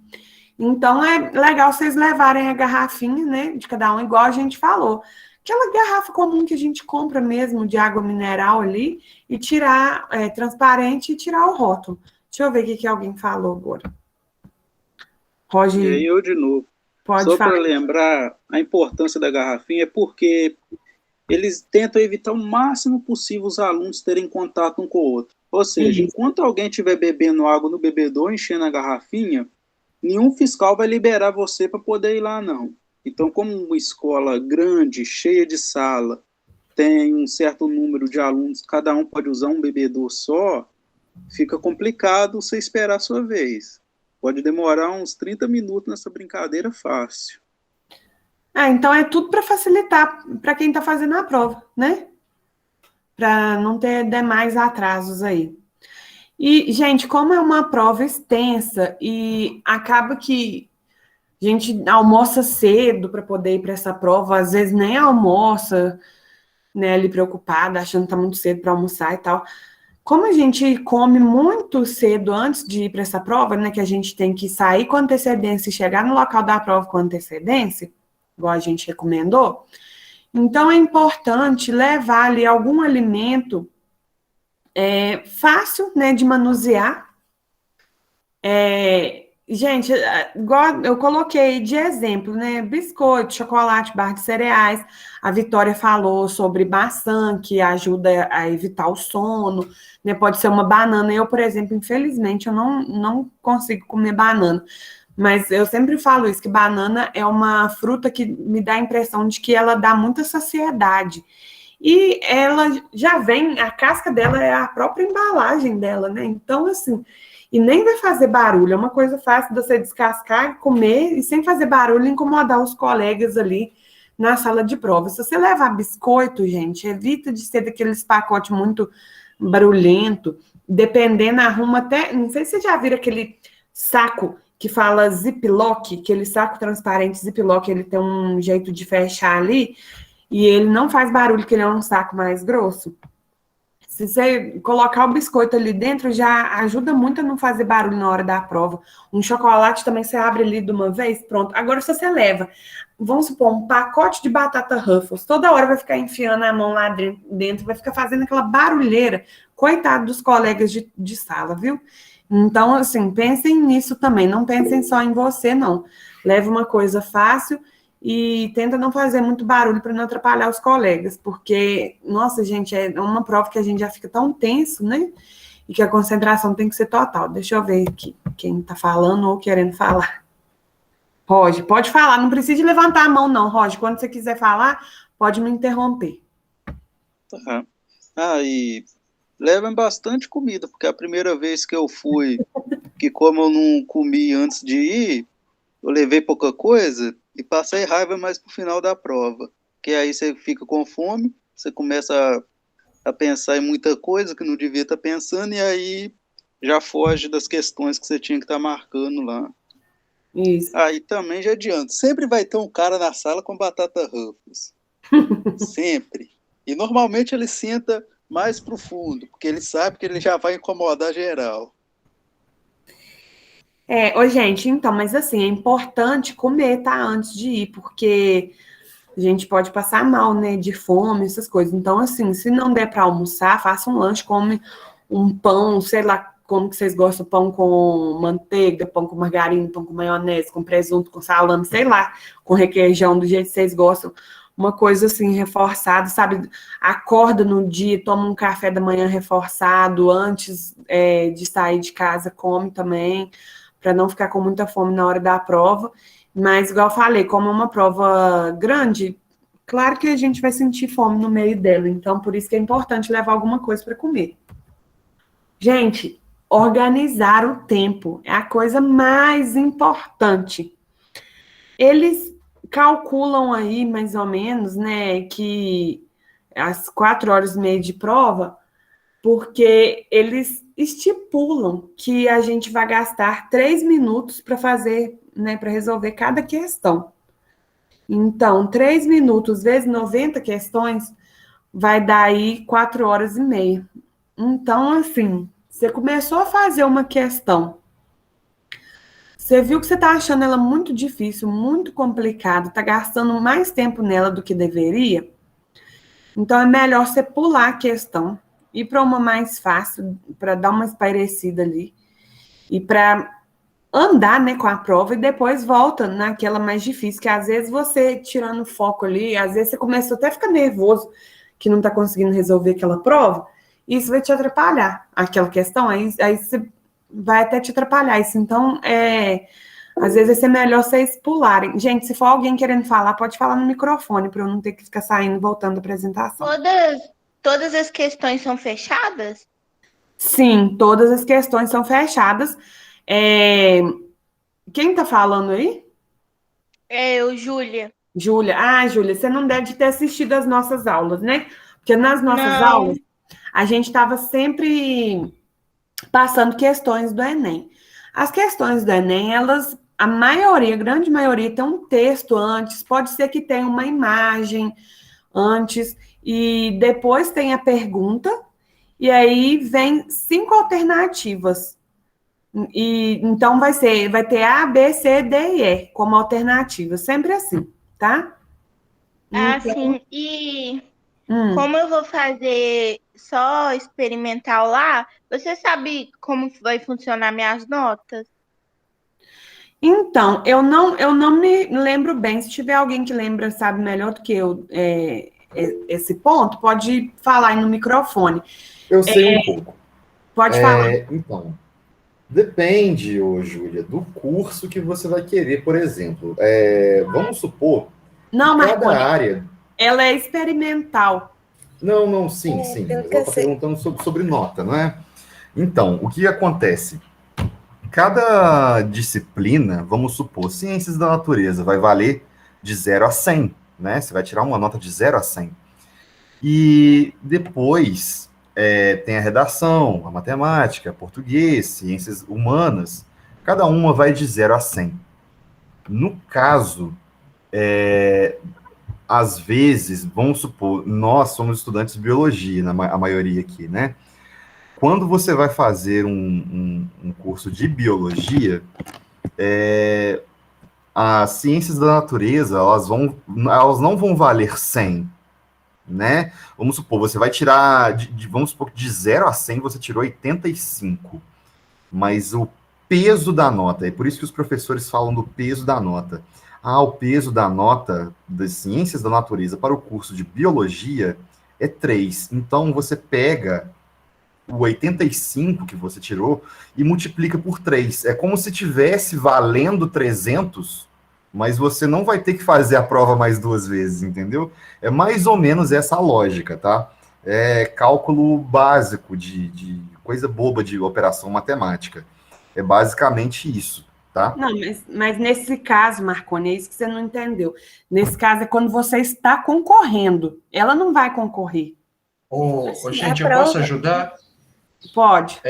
Então, é legal vocês levarem a garrafinha, né, de cada um, igual a gente falou. Aquela garrafa comum que a gente compra mesmo, de água mineral ali, e tirar, transparente, e tirar o rótulo. Deixa eu ver o que alguém falou agora. Roger, E aí eu de novo. pode Só falar. para lembrar a importância da garrafinha, é porque eles tentam evitar o máximo possível os alunos terem contato um com o outro. Ou seja, enquanto alguém estiver bebendo água no bebedouro, enchendo a garrafinha, nenhum fiscal vai liberar você para poder ir lá, não. Então, como uma escola grande, cheia de sala, tem um certo número de alunos, cada um pode usar um bebedouro só, fica complicado você esperar a sua vez. Pode demorar uns 30 minutos nessa brincadeira fácil. Então é tudo para facilitar para quem está fazendo a prova, né? Para não ter demais atrasos aí. E, gente, como é uma prova extensa e acaba que a gente almoça cedo para poder ir para essa prova, às vezes nem almoça, né, ali preocupada, achando que tá muito cedo para almoçar e tal. Como a gente come muito cedo antes de ir para essa prova, né, que a gente tem que sair com antecedência e chegar no local da prova com antecedência, igual a gente recomendou, então é importante levar ali algum alimento fácil, né, de manusear. Gente, igual eu coloquei de exemplo, né? Biscoito, chocolate, barra de cereais. A Vitória falou sobre maçã, que ajuda a evitar o sono, né? Pode ser uma banana. Eu, por exemplo, infelizmente, eu não consigo comer banana. Mas eu sempre falo isso, que banana é uma fruta que me dá a impressão de que ela dá muita saciedade. E ela já vem, a casca dela é a própria embalagem dela, né? Então, assim, e nem vai fazer barulho, é uma coisa fácil de você descascar, comer, e sem fazer barulho, incomodar os colegas ali na sala de prova. Se você levar biscoito, gente, evita de ser daqueles pacotes muito barulhento, dependendo, arruma até, não sei se vocês já viram aquele saco que fala ziplock, aquele saco transparente ziplock, ele tem um jeito de fechar ali, e ele não faz barulho, que ele é um saco mais grosso. Se você colocar o biscoito ali dentro, já ajuda muito a não fazer barulho na hora da prova. Um chocolate também você abre ali de uma vez, pronto. Agora, se você leva, vamos supor, um pacote de batata Ruffles, toda hora vai ficar enfiando a mão lá dentro, vai ficar fazendo aquela barulheira. Coitado dos colegas de sala, viu? Então, assim, pensem nisso também. Não pensem só em você, não. Leve uma coisa fácil e tenta não fazer muito barulho para não atrapalhar os colegas, porque, nossa, gente, é uma prova que a gente já fica tão tenso, né? E que a concentração tem que ser total. Deixa eu ver aqui quem está falando ou querendo falar. Roger, pode falar, não precisa levantar a mão, não, Roger. Quando você quiser falar, pode me interromper. Tá. E levem bastante comida, porque a primeira vez que eu fui, que como eu não comi antes de ir, eu levei pouca coisa e passei raiva mais pro final da prova. Que aí você fica com fome, você começa a pensar em muita coisa que não devia estar pensando, e aí já foge das questões que você tinha que estar marcando lá. Isso. Aí também já adianta. Sempre vai ter um cara na sala com batata Ruffles. Sempre. E normalmente ele senta mais pro fundo, porque ele sabe que ele já vai incomodar geral. Gente, então, mas assim, é importante comer, tá, antes de ir, porque a gente pode passar mal, né, de fome, essas coisas. Então, assim, se não der para almoçar, faça um lanche, come um pão, sei lá como que vocês gostam, pão com manteiga, pão com margarina, pão com maionese, com presunto, com salame, sei lá, com requeijão, do jeito que vocês gostam. Uma coisa assim, reforçada, sabe? Acorda no dia, toma um café da manhã reforçado, antes de sair de casa, come também, para não ficar com muita fome na hora da prova. Mas, igual eu falei, como é uma prova grande, claro que a gente vai sentir fome no meio dela. Então, por isso que é importante levar alguma coisa para comer. Gente, organizar o tempo é a coisa mais importante. Eles calculam aí, mais ou menos, né, que as 4 horas e meia de prova, porque eles estipulam que a gente vai gastar 3 minutos para fazer, né, para resolver cada questão. Então, 3 minutos vezes 90 questões vai dar aí 4 horas e meia. Então, assim, você começou a fazer uma questão, você viu que você está achando ela muito difícil, muito complicada, está gastando mais tempo nela do que deveria, então é melhor você pular a questão, ir para uma mais fácil, para dar uma espairecida ali, e para andar, né, com a prova, e depois volta naquela mais difícil, que às vezes você tirando foco ali, às vezes você começa até a ficar nervoso, que não está conseguindo resolver aquela prova, e isso vai te atrapalhar, aquela questão, aí você vai até te atrapalhar isso. Então, às vezes vai ser melhor vocês pularem. Gente, se for alguém querendo falar, pode falar no microfone, para eu não ter que ficar saindo e voltando da apresentação. Todas as questões são fechadas? Sim, todas as questões são fechadas. Quem tá falando aí? Eu, Júlia. Júlia. Ah, Júlia, você não deve ter assistido as nossas aulas, né? Porque nas nossas aulas, a gente estava sempre passando questões do Enem. As questões do Enem, elas, a maioria, a grande maioria, tem um texto antes, pode ser que tenha uma imagem antes, e depois tem a pergunta, e aí vem 5 alternativas. E então vai ter A, B, C, D e E como alternativa, sempre assim, tá? Ah, Então, sim. E como eu vou fazer só experimental lá, você sabe como vai funcionar minhas notas? Então, eu não me lembro bem. Se tiver alguém que lembra, sabe melhor do que eu esse ponto, pode falar aí no microfone. Eu sei um pouco. Pode falar. Então, depende, Júlia, do curso que você vai querer, por exemplo. Vamos supor Não, que cada Marconi, área... ela é experimental. Não, sim. Mas pelo eu que eu estou sei. perguntando sobre nota, não é? Então, o que acontece? Cada disciplina, vamos supor, ciências da natureza, vai valer de 0 a 100, né? Você vai tirar uma nota de 0 a 100. E depois tem a redação, a matemática, português, ciências humanas. Cada uma vai de 0 a 100. No caso, às vezes, vamos supor, nós somos estudantes de biologia, a maioria aqui, né? Quando você vai fazer um curso de biologia, as ciências da natureza, elas não vão valer 100, né? Vamos supor, você vai tirar, vamos supor que de 0 a 100 você tirou 85, mas o peso da nota, é por isso que os professores falam do peso da nota. O peso da nota das ciências da natureza para o curso de biologia é 3. Então, você pega o 85 que você tirou e multiplica por 3. É como se tivesse valendo 300, mas você não vai ter que fazer a prova mais 2 vezes, entendeu? É mais ou menos essa a lógica, tá? É cálculo básico de coisa boba de operação matemática. É basicamente isso, tá? Não, mas nesse caso, Marconi, é isso que você não entendeu. Nesse caso é quando você está concorrendo. Ela não vai concorrer. Gente, eu posso ajudar? Pode.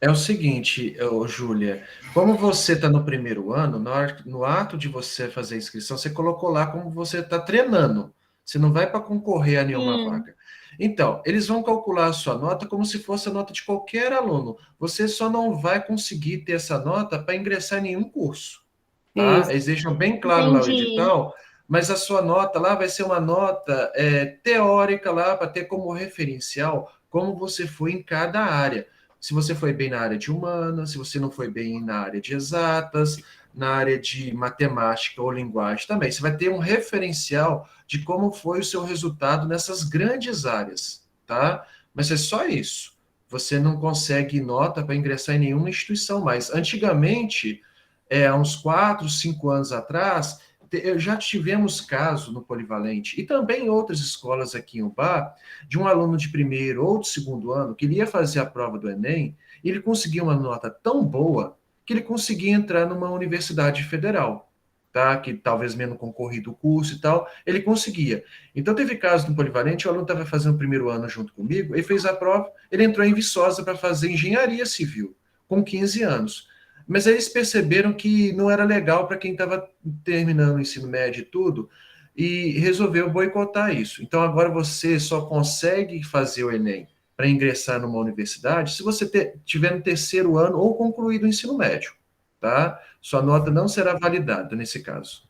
É o seguinte, Júlia, como você está no primeiro ano, no ato de você fazer a inscrição, você colocou lá como você está treinando. Você não vai para concorrer a nenhuma vaga. Então, eles vão calcular a sua nota como se fosse a nota de qualquer aluno. Você só não vai conseguir ter essa nota para ingressar em nenhum curso. Tá? Isso. Eles deixam bem claro lá o Entendi. edital, mas a sua nota lá vai ser uma nota teórica lá para ter como referencial como você foi em cada área. Se você foi bem na área de humanas, se você não foi bem na área de exatas, na área de matemática ou linguagem também. Você vai ter um referencial de como foi o seu resultado nessas grandes áreas, tá? Mas é só isso. Você não consegue nota para ingressar em nenhuma instituição mais. Antigamente, há uns 4, 5 anos atrás, já tivemos caso no Polivalente, e também em outras escolas aqui em Ubá, de um aluno de primeiro ou de segundo ano que ele ia fazer a prova do Enem, E ele conseguia uma nota tão boa que ele conseguia entrar numa universidade federal, tá? Que talvez menos concorrido o curso e tal, ele conseguia. Então teve casos no Polivalente, o aluno estava fazendo o primeiro ano junto comigo, ele fez a prova, ele entrou em Viçosa para fazer engenharia civil, com 15 anos. Mas aí eles perceberam que não era legal para quem estava terminando o ensino médio e tudo, e resolveu boicotar isso. Então agora você só consegue fazer o Enem para ingressar numa universidade se você tiver no terceiro ano ou concluído o ensino médio, tá? Sua nota não será validada nesse caso.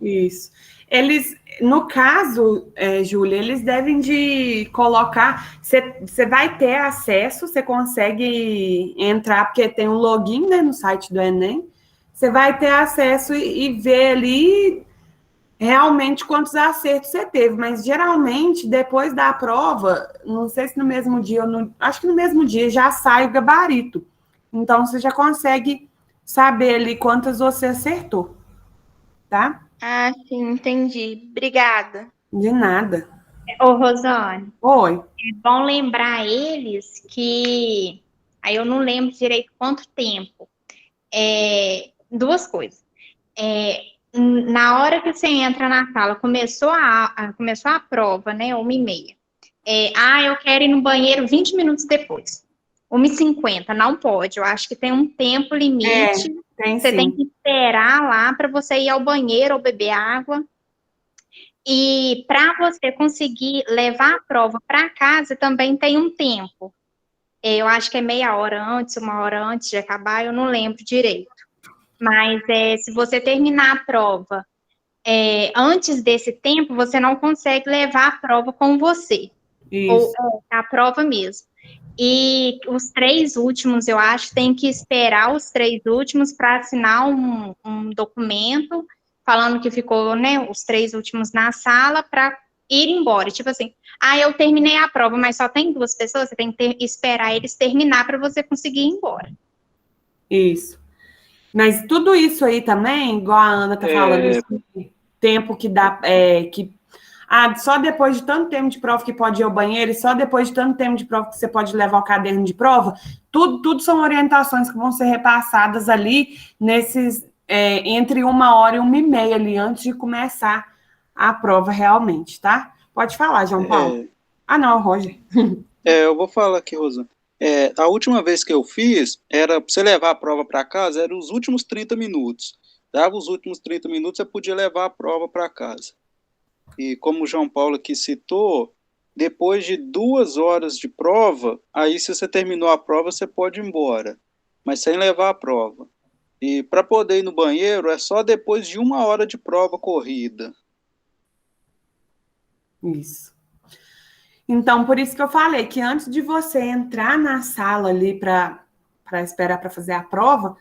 Isso. Eles, no caso, Júlia, eles devem de colocar, você vai ter acesso, você consegue entrar, porque tem um login, né, no site do Enem, você vai ter acesso e ver ali realmente quantos acertos você teve, mas geralmente, depois da prova, não sei se no mesmo dia, acho que no mesmo dia já sai o gabarito, então você já consegue saber ali quantas você acertou, tá? Ah, sim, entendi. Obrigada. De nada. Ô, Rosane, Oi. é bom lembrar eles que... Aí eu não lembro direito quanto tempo. Duas coisas. Na hora que você entra na sala, começou a prova, né, 1h30. Eu quero ir no banheiro 20 minutos depois. 1h50, não pode. Eu acho que tem um tempo limite. Você tem que esperar lá para você ir ao banheiro ou beber água. E para você conseguir levar a prova para casa também tem um tempo. Eu acho que é meia hora antes, 1 hora antes de acabar, eu não lembro direito. Mas se você terminar a prova antes desse tempo, você não consegue levar a prova com você. Isso. Ou a prova mesmo. E os 3 últimos, eu acho, tem que esperar os 3 últimos para assinar um documento falando que ficou, né, os 3 últimos na sala para ir embora. Tipo assim, eu terminei a prova, mas só tem 2 pessoas, você tem que esperar eles terminar para você conseguir ir embora. Isso. Mas tudo isso aí também, igual a Ana tá falando, esse tempo que dá, só depois de tanto tempo de prova que pode ir ao banheiro, e só depois de tanto tempo de prova que você pode levar o caderno de prova, tudo são orientações que vão ser repassadas ali nesses, entre 1h e 1h30 ali, antes de começar a prova realmente, tá? Pode falar, João Paulo. Não, Roger. Eu vou falar aqui, Rosana. A última vez que eu fiz, era para você levar a prova para casa, eram os últimos 30 minutos. Dava os últimos 30 minutos, você podia levar a prova para casa. E como o João Paulo aqui citou, depois de 2 horas de prova, aí se você terminou a prova, você pode ir embora, mas sem levar a prova. E para poder ir no banheiro, é só depois de 1 hora de prova corrida. Isso. Então, por isso que eu falei que antes de você entrar na sala ali para esperar para fazer a prova,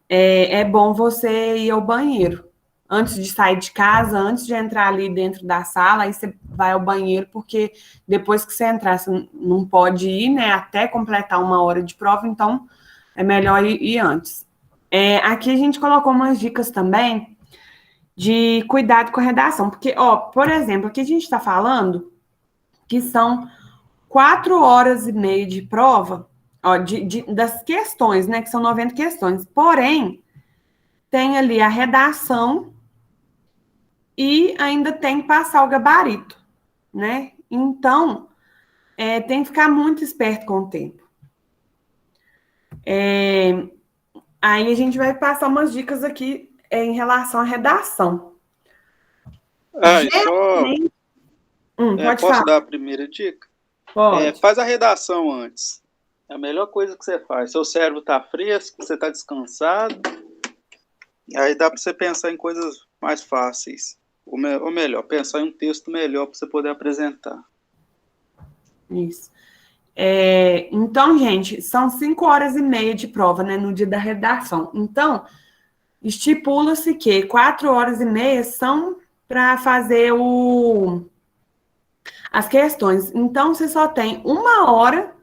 é bom você ir ao banheiro. Antes de sair de casa, antes de entrar ali dentro da sala, aí você vai ao banheiro, porque depois que você entrar, você não pode ir, né, até completar 1 hora de prova, então é melhor ir antes. Aqui a gente colocou umas dicas também de cuidado com a redação, porque, por exemplo, aqui a gente está falando que são 4h30 de prova, das questões, né, que são 90 questões, porém, tem ali a redação e ainda tem que passar o gabarito, né? Então, tem que ficar muito esperto com o tempo. Aí a gente vai passar umas dicas aqui em relação à redação. Pode posso falar. dar a primeira dica? Pode. Faz a redação antes. É a melhor coisa que você faz. Seu cérebro está fresco, você está descansado. Aí dá para você pensar em coisas mais fáceis. Ou melhor, pensar em um texto melhor para você poder apresentar. Isso. Então, gente, são 5h30 de prova, né, no dia da redação. Então, estipula-se que 4h30 são para fazer as questões. Então, você só tem 1 hora,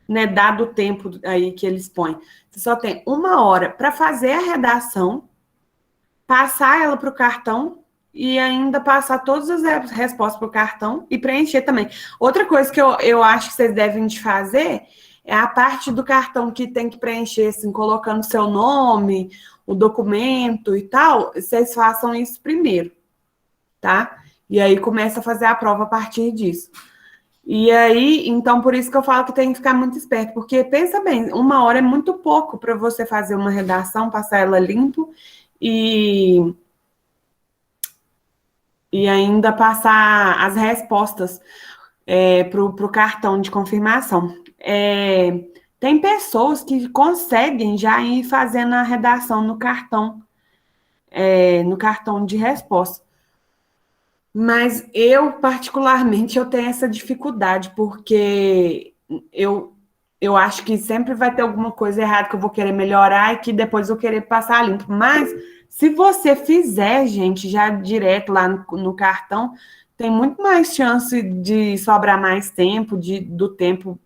né, dado o tempo aí que eles põem, você só tem 1 hora para fazer a redação, passar ela para o cartão e ainda passar todas as respostas para o cartão e preencher também. Outra coisa que eu acho que vocês devem de fazer é a parte do cartão que tem que preencher, assim, colocando seu nome, o documento e tal, vocês façam isso primeiro, tá? E aí começa a fazer a prova a partir disso. E aí, então, por isso que eu falo que tem que ficar muito esperto, porque pensa bem, 1 hora é muito pouco para você fazer uma redação, passar ela limpo e ainda passar as respostas para o cartão de confirmação. Tem pessoas que conseguem já ir fazendo a redação no cartão de resposta. Mas eu, particularmente, eu tenho essa dificuldade, porque eu acho que sempre vai ter alguma coisa errada que eu vou querer melhorar e que depois eu vou querer passar limpo. Mas, se você fizer, gente, já direto lá no cartão, tem muito mais chance de sobrar mais tempo, do tempo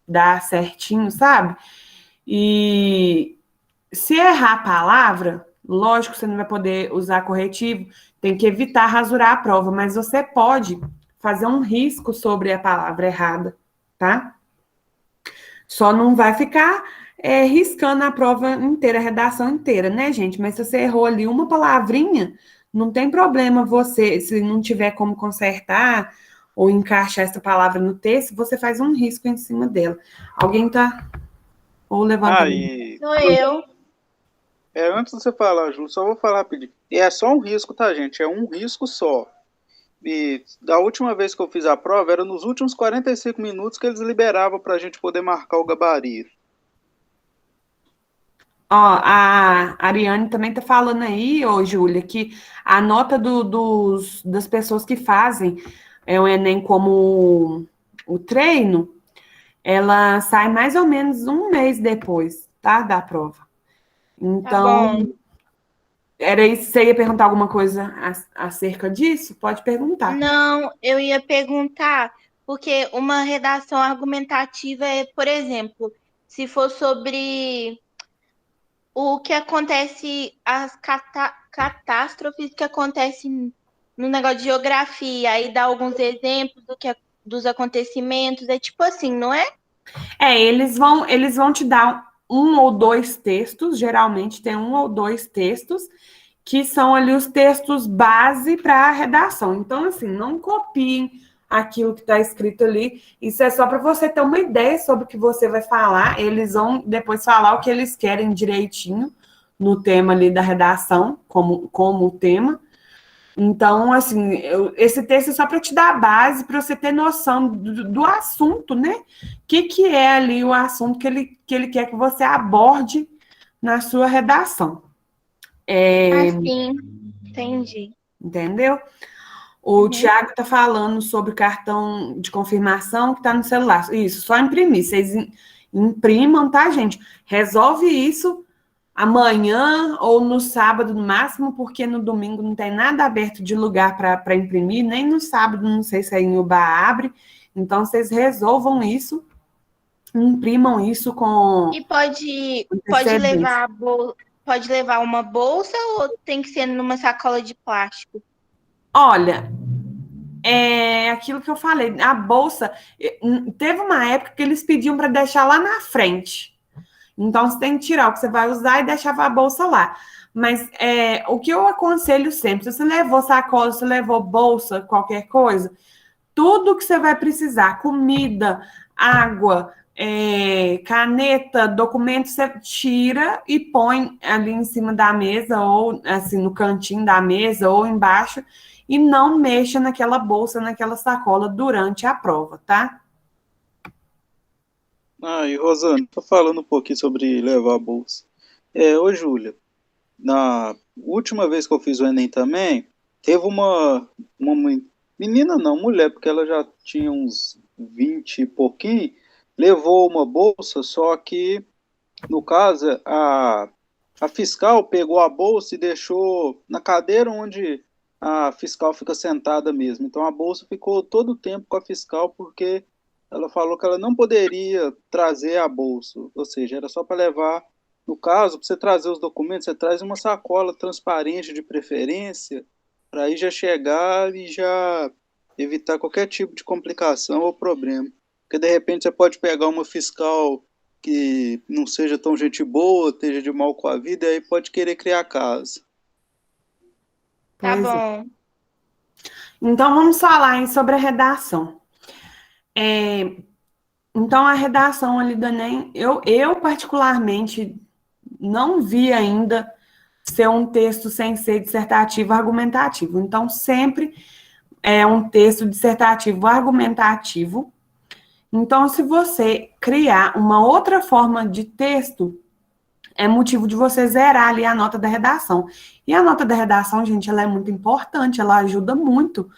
dar certinho, sabe? E se errar a palavra, lógico que você não vai poder usar corretivo, tem que evitar rasurar a prova, mas você pode fazer um risco sobre a palavra errada, tá? Só não vai ficar riscando a prova inteira, a redação inteira, né, gente? Mas se você errou ali uma palavrinha, não tem problema você, se não tiver como consertar ou encaixar essa palavra no texto, você faz um risco em cima dela. Alguém tá... Ou levanta... Sou eu. Antes de você falar, Ju, só vou falar rapidinho. É só um risco, tá, gente? É um risco só. E da última vez que eu fiz a prova, era nos últimos 45 minutos que eles liberavam para a gente poder marcar o gabarito. Ó, a Ariane também tá falando aí, Júlia, que a nota das pessoas que fazem o Enem como o treino, ela sai mais ou menos 1 mês depois, tá, da prova. Então, era isso, você ia perguntar alguma coisa acerca disso? Pode perguntar. Não, eu ia perguntar, porque uma redação argumentativa é, por exemplo, se for sobre o que acontece, as catástrofes que acontecem no negócio de geografia, aí dá alguns exemplos dos acontecimentos, é tipo assim, não é? Eles vão te dar 1 ou 2 textos, geralmente tem 1 ou 2 textos, que são ali os textos base para a redação. Então, assim, não copiem aquilo que está escrito ali. Isso é só para você ter uma ideia sobre o que você vai falar. Eles vão depois falar o que eles querem direitinho no tema ali da redação, como o tema. Então, assim, esse texto é só para te dar a base, para você ter noção do assunto, né? O que é ali o assunto que ele quer que você aborde na sua redação. Assim, entendi. Entendeu? O Tiago está falando sobre cartão de confirmação que está no celular. Isso, só imprimir. Vocês imprimam, tá, gente? Resolve isso amanhã ou no sábado no máximo, porque no domingo não tem nada aberto de lugar para imprimir, nem no sábado, não sei se aí em Uba abre. Então, vocês resolvam isso, imprimam isso com... E pode levar uma bolsa ou tem que ser numa sacola de plástico? Olha, é aquilo que eu falei, a bolsa, teve uma época que eles pediam para deixar lá na frente. Então, você tem que tirar o que você vai usar e deixar a bolsa lá. Mas o que eu aconselho sempre, se você levou sacola, se você levou bolsa, qualquer coisa, tudo que você vai precisar, comida, água, caneta, documento, você tira e põe ali em cima da mesa, ou assim, no cantinho da mesa, ou embaixo, e não mexa naquela bolsa, naquela sacola durante a prova, tá? E Rosane, tô falando um pouquinho sobre levar a bolsa. Ô Júlia, na última vez que eu fiz o Enem também, teve uma menina não, mulher, porque ela já tinha uns 20 e pouquinho, levou uma bolsa, só que, no caso, a fiscal pegou a bolsa e deixou na cadeira onde a fiscal fica sentada mesmo. Então a bolsa ficou todo o tempo com a fiscal, porque ela falou que ela não poderia trazer a bolsa, ou seja, era só para levar. No caso, para você trazer os documentos, você traz uma sacola transparente de preferência, para aí já chegar e já evitar qualquer tipo de complicação ou problema. Porque de repente você pode pegar uma fiscal que não seja tão gente boa, esteja de mal com a vida, e aí pode querer criar casa. Tá Pois é. bom. Então, vamos falar aí sobre a redação. Então, a redação ali do Enem, eu particularmente não vi ainda ser um texto sem ser dissertativo argumentativo. Então, sempre é um texto dissertativo argumentativo. Então, se você criar uma outra forma de texto, é motivo de você zerar ali a nota da redação. E a nota da redação, gente, ela é muito importante, ela ajuda muito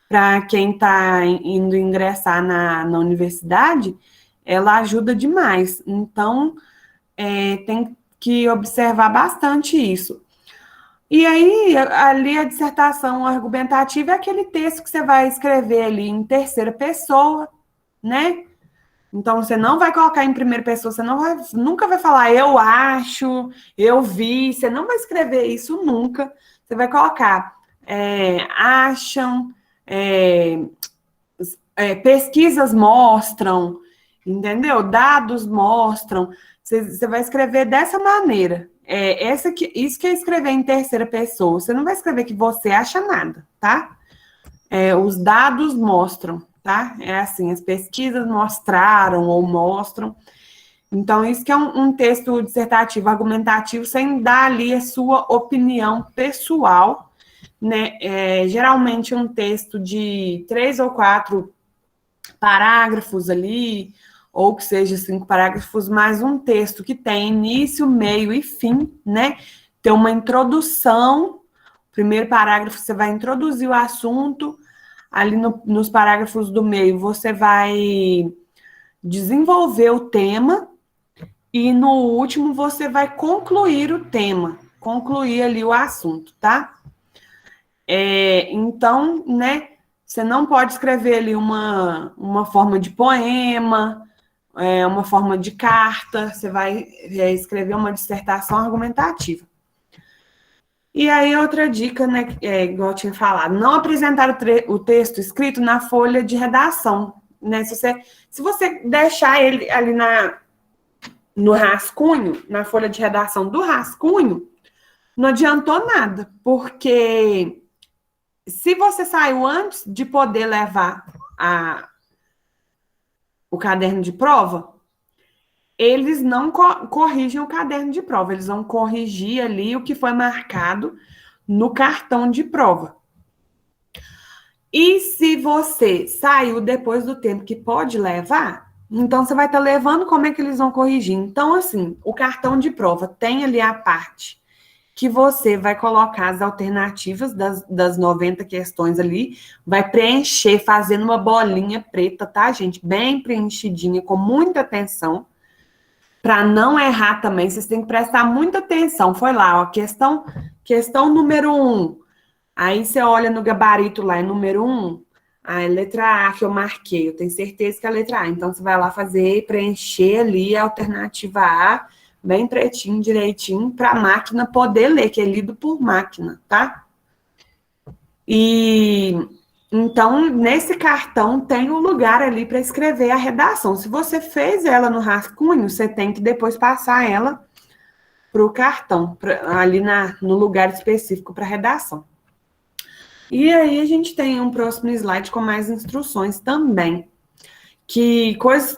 para quem está indo ingressar na universidade, ela ajuda demais. Então, tem que observar bastante isso. E aí, ali a dissertação argumentativa é aquele texto que você vai escrever ali em terceira pessoa, né? Então, você não vai colocar em primeira pessoa, você nunca vai falar eu acho, eu vi, você não vai escrever isso nunca. Você vai colocar acham, pesquisas mostram, entendeu? Dados mostram. Você vai escrever dessa maneira. Isso que é escrever em terceira pessoa. Você não vai escrever que você acha nada, tá? Os dados mostram, tá? É assim, as pesquisas mostraram ou mostram. Então, isso que é um texto dissertativo argumentativo, sem dar ali a sua opinião pessoal, né? Geralmente um texto de 3 ou 4 parágrafos ali, ou que seja 5 parágrafos, mais um texto que tem início, meio e fim, né? Tem uma introdução, primeiro parágrafo você vai introduzir o assunto, ali nos parágrafos do meio você vai desenvolver o tema, e no último você vai concluir o tema, concluir ali o assunto, tá? Então, né, você não pode escrever ali uma forma de poema, uma forma de carta, você vai escrever uma dissertação argumentativa. E aí, outra dica, né, igual eu tinha falado, não apresentar o texto escrito na folha de redação, né, se você deixar ele ali no rascunho, na folha de redação do rascunho, não adiantou nada, porque se você saiu antes de poder levar o caderno de prova, eles não corrigem o caderno de prova, eles vão corrigir ali o que foi marcado no cartão de prova. E se você saiu depois do tempo que pode levar, então você vai estar levando, como é que eles vão corrigir? Então, assim, o cartão de prova tem ali a parte que você vai colocar as alternativas das 90 questões ali, vai preencher fazendo uma bolinha preta, tá, gente? Bem preenchidinha, com muita atenção, para não errar também, vocês têm que prestar muita atenção. Foi lá, ó, questão número 1. Aí você olha no gabarito lá, é número 1, a letra A que eu marquei, eu tenho certeza que é a letra A. Então, você vai lá fazer, preencher ali a alternativa A, bem pretinho, direitinho, para a máquina poder ler, que é lido por máquina, tá? E então, nesse cartão tem um lugar ali para escrever a redação. Se você fez ela no rascunho, você tem que depois passar ela para o cartão, ali no lugar específico para redação. E aí a gente tem um próximo slide com mais instruções também, que coisas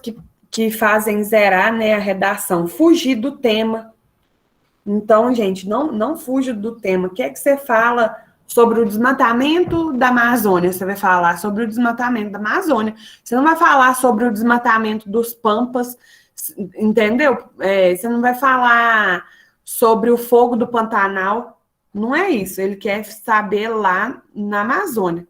que fazem zerar, né, a redação, fugir do tema. Então, gente, não fuja do tema. O que é que você fala sobre o desmatamento da Amazônia? Você vai falar sobre o desmatamento da Amazônia. Você não vai falar sobre o desmatamento dos Pampas, entendeu? Você não vai falar sobre o fogo do Pantanal. Não é isso. Ele quer saber lá na Amazônia.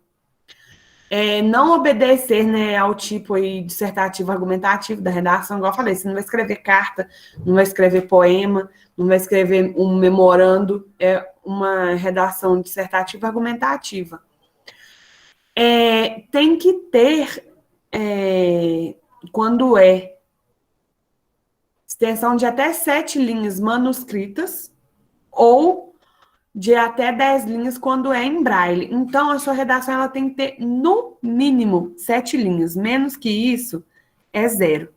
Não obedecer, né, ao tipo aí dissertativo argumentativo da redação, igual eu falei, você não vai escrever carta, não vai escrever poema, não vai escrever um memorando, é uma redação dissertativa argumentativa. Tem que ter, quando extensão de até 7 linhas manuscritas, ou de até 10 linhas quando é em braille. Então, a sua redação ela tem que ter, no mínimo, 7 linhas. Menos que isso, é 0.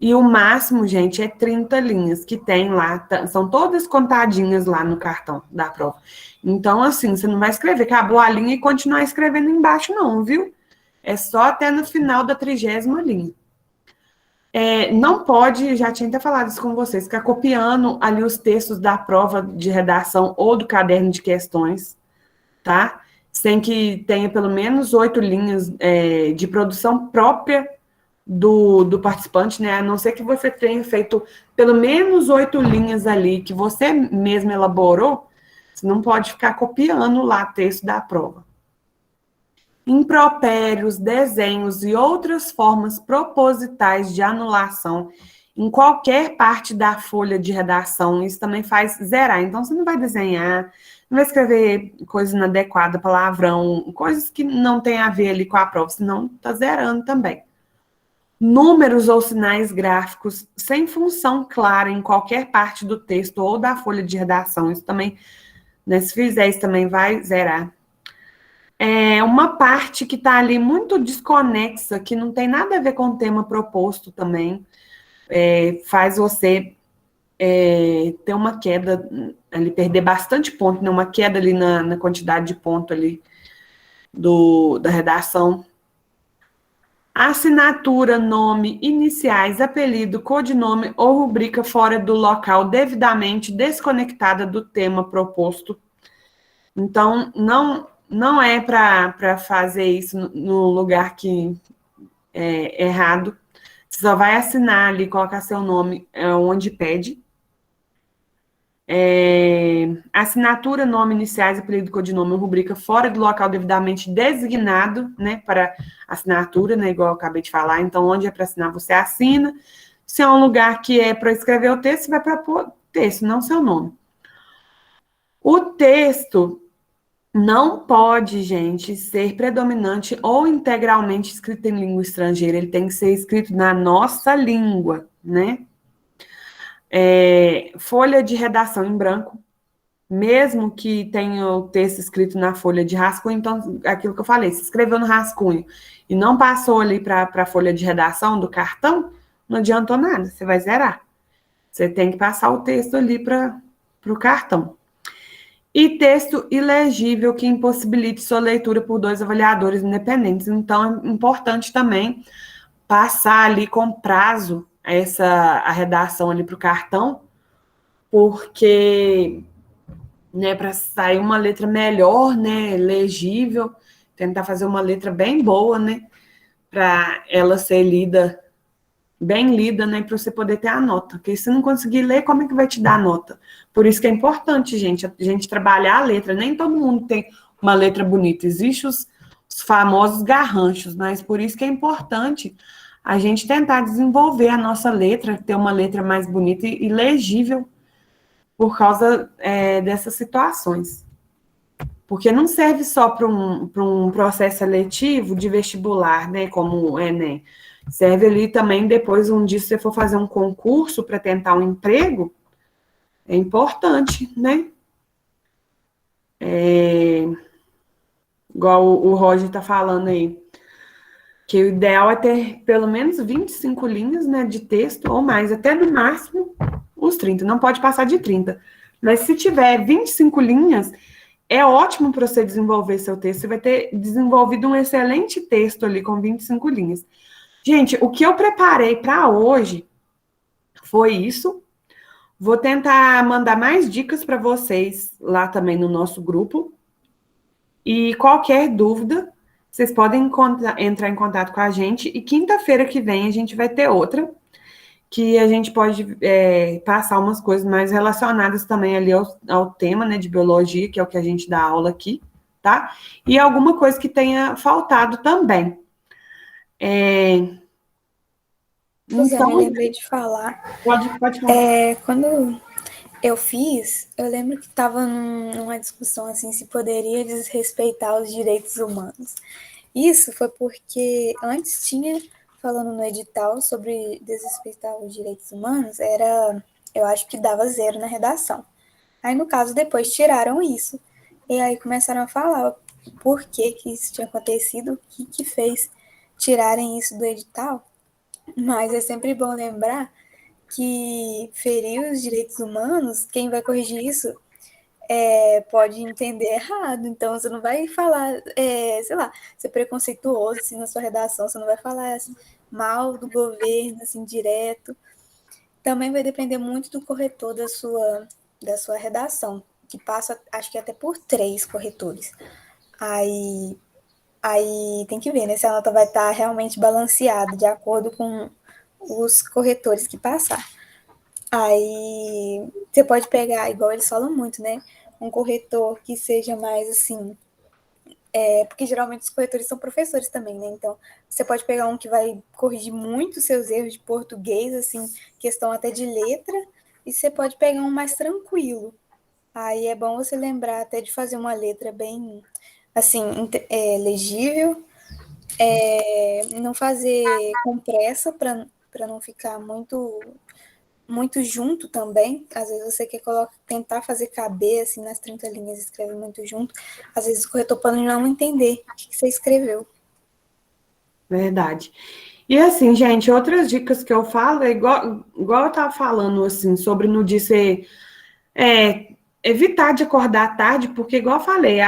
E o máximo, gente, é 30 linhas que tem lá, são todas contadinhas lá no cartão da prova. Então, assim, você não vai escrever, acabou a linha e continuar escrevendo embaixo, não, viu? É só até no final da 30ª linha. Não pode, já tinha até falado isso com vocês, ficar copiando ali os textos da prova de redação ou do caderno de questões, tá? Sem que tenha pelo menos 8 linhas de produção própria do participante, né? A não ser que você tenha feito pelo menos 8 linhas ali, que você mesmo elaborou, você não pode ficar copiando lá texto da prova. Impropérios, desenhos e outras formas propositais de anulação em qualquer parte da folha de redação, isso também faz zerar. Então, você não vai desenhar, não vai escrever coisa inadequada, palavrão, coisas que não tem a ver ali com a prova, senão está zerando também. Números ou sinais gráficos sem função clara em qualquer parte do texto ou da folha de redação, isso também, né, se fizer isso também vai zerar. Uma parte que está ali muito desconexa, que não tem nada a ver com o tema proposto também, faz você ter uma queda, ali, perder bastante ponto, né? Uma queda ali na quantidade de ponto ali da redação. Assinatura, nome, iniciais, apelido, codinome ou rubrica fora do local devidamente desconectada do tema proposto. Então, não é para fazer isso no lugar que é errado. Você só vai assinar ali, colocar seu nome onde pede. Assinatura, nome, iniciais, apelido, codinome, rubrica fora do local devidamente designado, né, para assinatura, né, igual eu acabei de falar. Então, onde é para assinar, você assina. Se é um lugar que é para escrever o texto, você vai para pôr texto, não seu nome. O texto não pode, gente, ser predominante ou integralmente escrito em língua estrangeira. Ele tem que ser escrito na nossa língua, né? Folha de redação em branco, mesmo que tenha o texto escrito na folha de rascunho, então, aquilo que eu falei, se escreveu no rascunho e não passou ali para a folha de redação do cartão, não adiantou nada, você vai zerar. Você tem que passar o texto ali para o cartão. E texto ilegível que impossibilite sua leitura por 2 avaliadores independentes. Então, é importante também passar ali com prazo a redação ali para o cartão, porque, né, para sair uma letra melhor, né, legível, tentar fazer uma letra bem boa, né, para ela ser lida, bem lida, né, para você poder ter a nota. Porque se não conseguir ler, como é que vai te dar a nota? Por isso que é importante, gente, a gente trabalhar a letra. Nem todo mundo tem uma letra bonita. Existem os famosos garranchos, mas por isso que é importante a gente tentar desenvolver a nossa letra, ter uma letra mais bonita e legível por causa dessas situações. Porque não serve só para um processo seletivo de vestibular, né, como o Enem. Serve ali também, depois, um dia, se você for fazer um concurso para tentar um emprego, é importante, né? Igual o Roger está falando aí, que o ideal é ter pelo menos 25 linhas, né, de texto ou mais, até no máximo uns 30, não pode passar de 30. Mas se tiver 25 linhas, é ótimo para você desenvolver seu texto, você vai ter desenvolvido um excelente texto ali com 25 linhas. Gente, o que eu preparei para hoje foi isso. Vou tentar mandar mais dicas para vocês lá também no nosso grupo. E qualquer dúvida, vocês podem entrar em contato com a gente. E quinta-feira que vem a gente vai ter outra, que a gente pode passar umas coisas mais relacionadas também ali ao tema, né, de biologia, que é o que a gente dá aula aqui, tá? E alguma coisa que tenha faltado também. Então, eu lembrei de falar. Pode falar. Quando eu fiz, eu lembro que estava numa discussão assim, se poderia desrespeitar os direitos humanos. Isso foi porque antes tinha, falando no edital sobre desrespeitar os direitos humanos, eu acho que dava 0 na redação. Aí, no caso, depois tiraram isso. E aí começaram a falar por que isso tinha acontecido, o que fez tirarem isso do edital. Mas é sempre bom lembrar que ferir os direitos humanos, quem vai corrigir isso pode entender errado. Então, você não vai falar, sei lá, ser preconceituoso assim, na sua redação, você não vai falar assim, mal do governo, assim, direto. Também vai depender muito do corretor da sua redação, que passa, acho que até por 3 corretores. Aí tem que ver, né, se a nota vai estar realmente balanceada, de acordo com os corretores que passar. Aí você pode pegar, igual eles falam muito, né? Um corretor que seja mais assim. Porque geralmente os corretores são professores também, né? Então, você pode pegar um que vai corrigir muito os seus erros de português, assim, questão até de letra, e você pode pegar um mais tranquilo. Aí é bom você lembrar até de fazer uma letra bem, assim, legível, não fazer com pressa para não ficar muito junto também. Às vezes você quer tentar fazer caber assim nas 30 linhas, escreve muito junto. Às vezes o corretor pode não entender o que você escreveu. Verdade. E assim, gente, outras dicas que eu falo é igual eu tava falando, assim, sobre no dia você evitar de acordar tarde, porque, igual eu falei,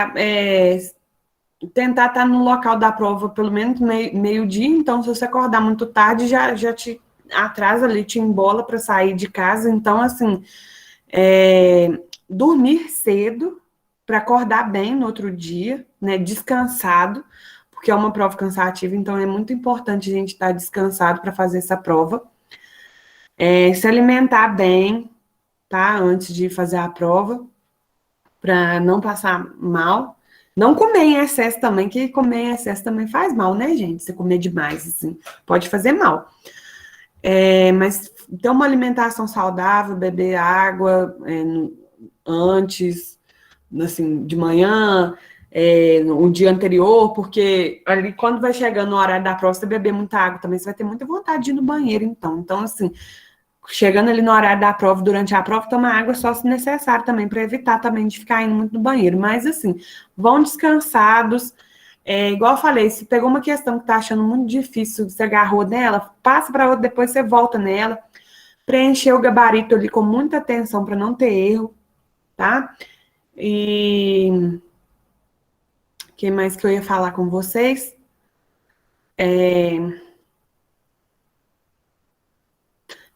tentar estar no local da prova pelo menos meio-dia, então se você acordar muito tarde, já te atrasa ali, te embola para sair de casa. Então, assim, dormir cedo para acordar bem no outro dia, né? Descansado, porque é uma prova cansativa, então é muito importante a gente estar descansado para fazer essa prova. Se alimentar bem, tá? Antes de fazer a prova, para não passar mal. Não comer em excesso também, que comer em excesso também faz mal, né, gente? Se comer demais, assim, pode fazer mal. Mas ter uma alimentação saudável, beber água antes, assim, de manhã, no dia anterior, porque ali quando vai chegando no horário da prova, você beber muita água também, você vai ter muita vontade de ir no banheiro, então. Então, assim, chegando ali no horário da prova, durante a prova, tomar água só se necessário também, para evitar também de ficar indo muito no banheiro. Mas, assim, vão descansados. Igual eu falei, se pegou uma questão que tá achando muito difícil, você agarrou nela, passa para outra, depois você volta nela. Preencher o gabarito ali com muita atenção para não ter erro, tá? E o que mais que eu ia falar com vocês?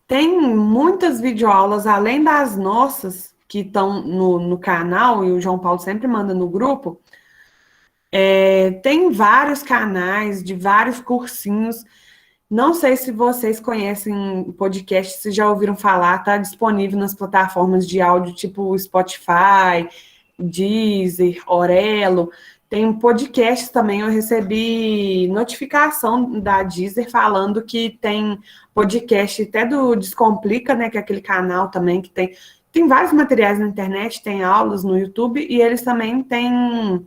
Tem muitas videoaulas, além das nossas, que estão no canal, e o João Paulo sempre manda no grupo. Tem vários canais de vários cursinhos. Não sei se vocês conhecem podcast, se já ouviram falar, tá disponível nas plataformas de áudio tipo Spotify, Deezer, Orelo. Tem um podcast também, eu recebi notificação da Deezer falando que tem podcast até do Descomplica, né, que é aquele canal também que tem vários materiais na internet, tem aulas no YouTube, e eles também têm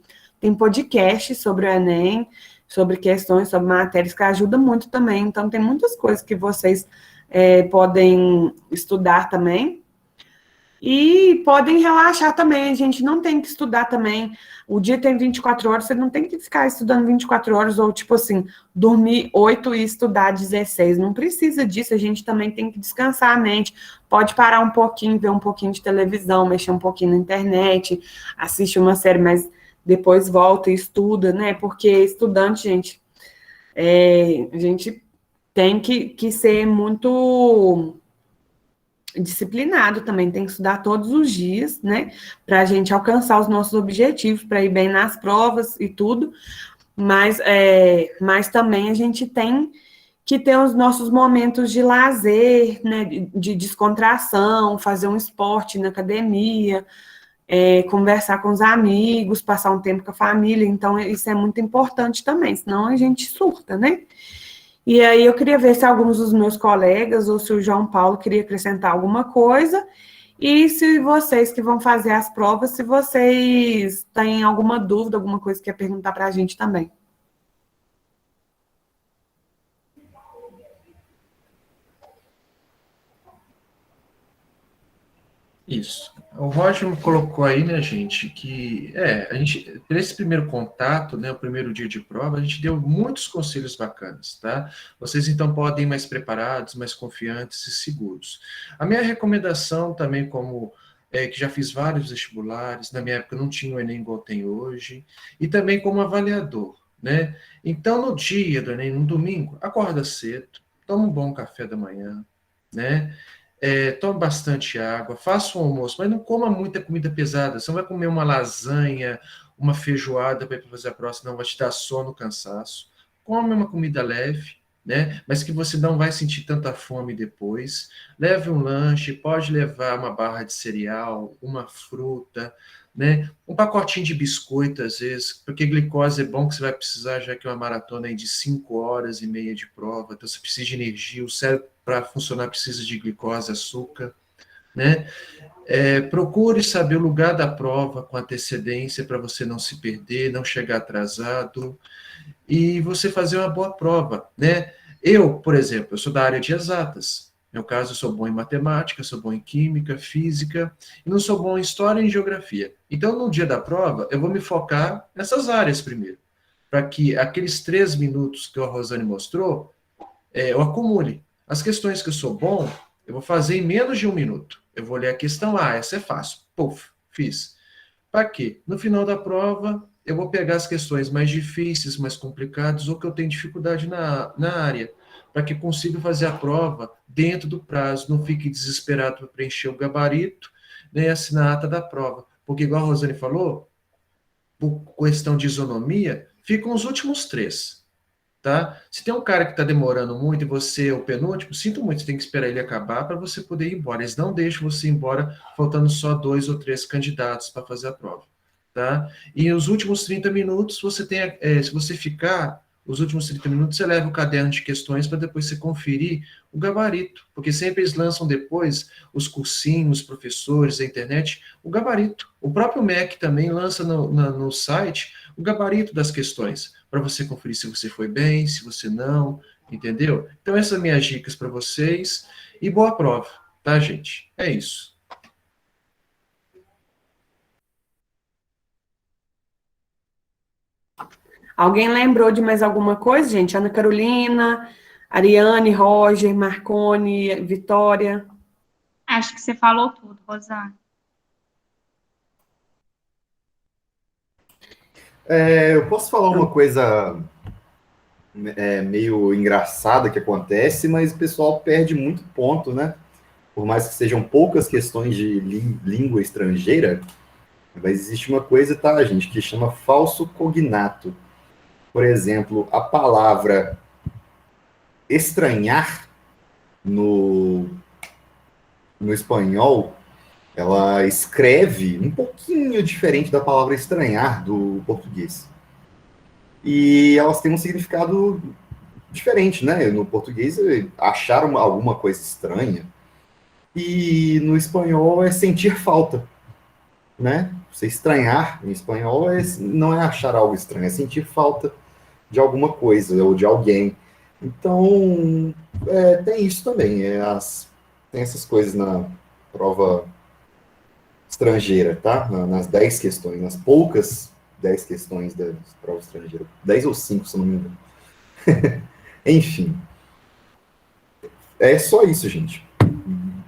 podcast sobre o Enem, sobre questões, sobre matérias, que ajuda muito também. Então, tem muitas coisas que vocês podem estudar também. E podem relaxar também, a gente não tem que estudar também. O dia tem 24 horas, você não tem que ficar estudando 24 horas, ou tipo assim, dormir 8 e estudar 16. Não precisa disso, a gente também tem que descansar a mente. Pode parar um pouquinho, ver um pouquinho de televisão, mexer um pouquinho na internet, assiste uma série, mas depois volta e estuda, né? Porque estudante, gente, a gente tem que ser muito disciplinado também, tem que estudar todos os dias, né, para a gente alcançar os nossos objetivos, para ir bem nas provas e tudo, mas também a gente tem que ter os nossos momentos de lazer, né, de descontração, fazer um esporte na academia, conversar com os amigos, passar um tempo com a família, então isso é muito importante também, senão a gente surta, né? E aí eu queria ver se alguns dos meus colegas ou se o João Paulo queria acrescentar alguma coisa, e se vocês que vão fazer as provas, se vocês têm alguma dúvida, alguma coisa que quer perguntar para a gente também. Isso. O Roger colocou aí, né, gente, que a gente, para esse primeiro contato, né, o primeiro dia de prova, a gente deu muitos conselhos bacanas, tá? Vocês então podem ir mais preparados, mais confiantes e seguros. A minha recomendação também, como que já fiz vários vestibulares, na minha época não tinha o Enem igual tem hoje, e também como avaliador, né? Então, no dia do Enem, no domingo, acorda cedo, toma um bom café da manhã, né? Tome bastante água, faça um almoço, mas não coma muita comida pesada. Você não vai comer uma lasanha, uma feijoada para fazer a próxima, não vai te dar sono, cansaço. Come uma comida leve, né? Mas que você não vai sentir tanta fome depois. Leve um lanche, pode levar uma barra de cereal, uma fruta, né? Um pacotinho de biscoito, às vezes, porque glicose é bom que você vai precisar, já que é uma maratona aí de 5 horas e meia de prova, então você precisa de energia, o cérebro para funcionar precisa de glicose, açúcar, né? Procure saber o lugar da prova com antecedência para você não se perder, não chegar atrasado e você fazer uma boa prova, né? Eu, por exemplo, eu sou da área de exatas. No meu caso, eu sou bom em matemática, sou bom em química, física, e não sou bom em história e em geografia. Então, no dia da prova, eu vou me focar nessas áreas primeiro, para que aqueles 3 minutos que a Rosane mostrou, eu acumule. As questões que eu sou bom, eu vou fazer em menos de 1 minuto. Eu vou ler a questão A, essa é fácil. Puf, fiz. Para quê? No final da prova, eu vou pegar as questões mais difíceis, mais complicadas, ou que eu tenho dificuldade na área, para que consiga fazer a prova dentro do prazo, não fique desesperado para preencher o gabarito, nem assinar a ata da prova. Porque, igual a Rosane falou, por questão de isonomia, ficam os últimos 3. Tá? Se tem um cara que está demorando muito e você é o penúltimo, sinto muito, você tem que esperar ele acabar para você poder ir embora. Eles não deixam você ir embora faltando só 2 ou 3 candidatos para fazer a prova. Tá? E os últimos 30 minutos, você tem, se você ficar, os últimos 30 minutos, você leva o caderno de questões para depois você conferir o gabarito, porque sempre eles lançam depois, os cursinhos, os professores, a internet, o gabarito. O próprio MEC também lança no site o gabarito das questões, para você conferir se você foi bem, se você não, entendeu? Então, essas são minhas dicas para vocês, e boa prova, tá, gente? É isso. Alguém lembrou de mais alguma coisa, gente? Ana Carolina, Ariane, Roger, Marcone, Vitória. Acho que você falou tudo, Rosane. Eu posso falar uma coisa meio engraçada que acontece, mas o pessoal perde muito ponto, né? Por mais que sejam poucas questões de língua estrangeira, mas existe uma coisa, tá, gente, que chama falso cognato. Por exemplo, a palavra estranhar no espanhol, ela escreve um pouquinho diferente da palavra estranhar do português. E elas têm um significado diferente, né? No português, achar alguma coisa estranha. E no espanhol é sentir falta, né? Você estranhar em espanhol não é achar algo estranho, é sentir falta de alguma coisa ou de alguém. Então, tem isso também. Tem essas coisas na prova estrangeira, tá? Nas 10 questões, nas poucas 10 questões da prova estrangeira. 10 ou 5, se não me engano. Enfim. É só isso, gente.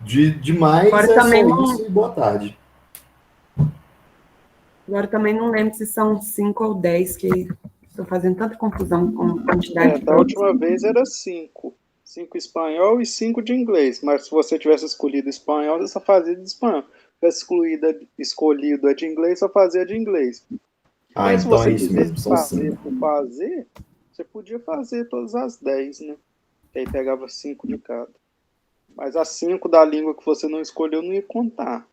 Demais Agora é também só não, isso e boa tarde. agora também não lembro se são 5 ou 10, que estou fazendo tanta confusão com a quantidade de Da última vez era 5. 5 espanhol e 5 de inglês. Mas se você tivesse escolhido espanhol, você só fazia de espanhol. Se tivesse escolhido a de inglês, só fazia de inglês. Mas se Então você é isso mesmo, são fazer 5. por fazer, você podia fazer todas as 10, né? Que aí pegava 5 de cada. Mas as 5 da língua que você não escolheu não ia contar.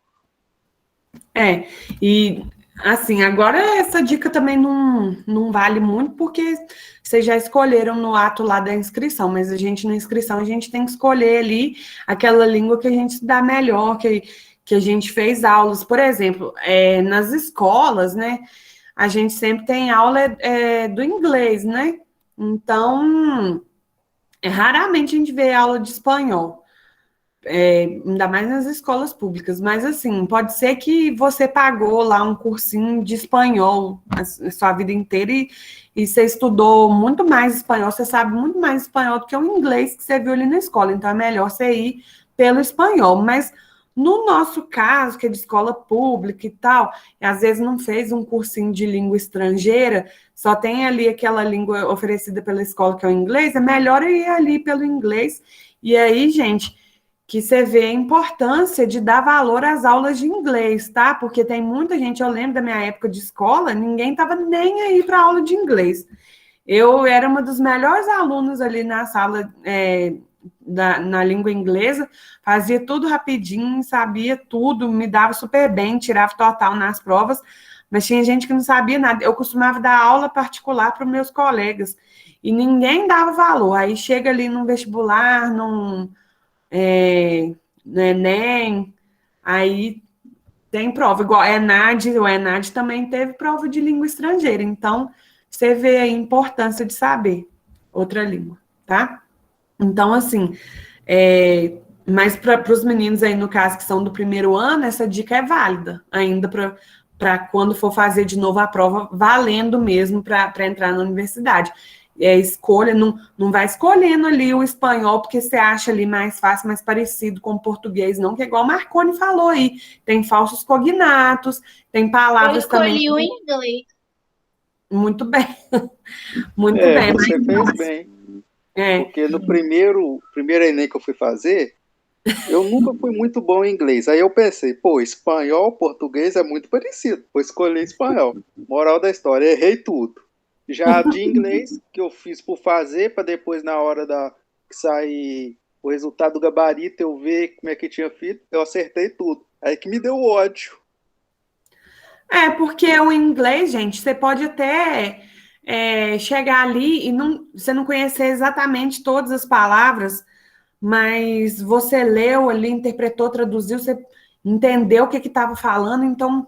E assim, agora essa dica também não vale muito, porque vocês já escolheram no ato lá da inscrição, mas na inscrição, a gente tem que escolher ali aquela língua que a gente se dá melhor, que a gente fez aulas. Por exemplo, nas escolas, né, a gente sempre tem aula do inglês, né? Então, raramente a gente vê aula de espanhol. ainda mais nas escolas públicas, mas assim, pode ser que você pagou lá um cursinho de espanhol a sua vida inteira e você estudou muito mais espanhol, você sabe muito mais espanhol do que o inglês que você viu ali na escola, então é melhor você ir pelo espanhol, mas no nosso caso, que é de escola pública e tal, e às vezes não fez um cursinho de língua estrangeira, só tem ali aquela língua oferecida pela escola que é o inglês, é melhor ir ali pelo inglês, e aí, gente, que você vê a importância de dar valor às aulas de inglês, tá? Porque tem muita gente, eu lembro da minha época de escola, ninguém estava nem aí para aula de inglês. Eu era uma dos melhores alunos ali na sala na língua inglesa, fazia tudo rapidinho, sabia tudo, me dava super bem, tirava total nas provas, mas tinha gente que não sabia nada. Eu costumava dar aula particular para os meus colegas, e ninguém dava valor. Aí chega ali no vestibular, no Enem, aí tem prova, igual o ENAD também teve prova de língua estrangeira, então você vê a importância de saber outra língua, tá? Então, assim, mas para os meninos aí, no caso, que são do primeiro ano, essa dica é válida, ainda para quando for fazer de novo a prova, valendo mesmo para entrar na universidade. Escolha, não vai escolhendo ali o espanhol, porque você acha ali mais fácil, mais parecido com o português, não, que é igual o Marconi falou aí, tem falsos cognatos, tem palavras também. Eu escolhi o inglês. Muito bem, muito bem. Você fez bem. Porque no primeiro Enem que eu fui fazer, eu nunca fui muito bom em inglês. Aí eu pensei, espanhol, português é muito parecido. Vou escolher espanhol. Moral da história, errei tudo. Já de inglês, que eu fiz por fazer, para depois, na hora que sair o resultado do gabarito, eu ver como é que tinha feito, eu acertei tudo. Aí que me deu ódio. Porque o inglês, gente, você pode até chegar ali e você não conhecer exatamente todas as palavras, mas você leu ali, interpretou, traduziu, você entendeu o que estava falando, então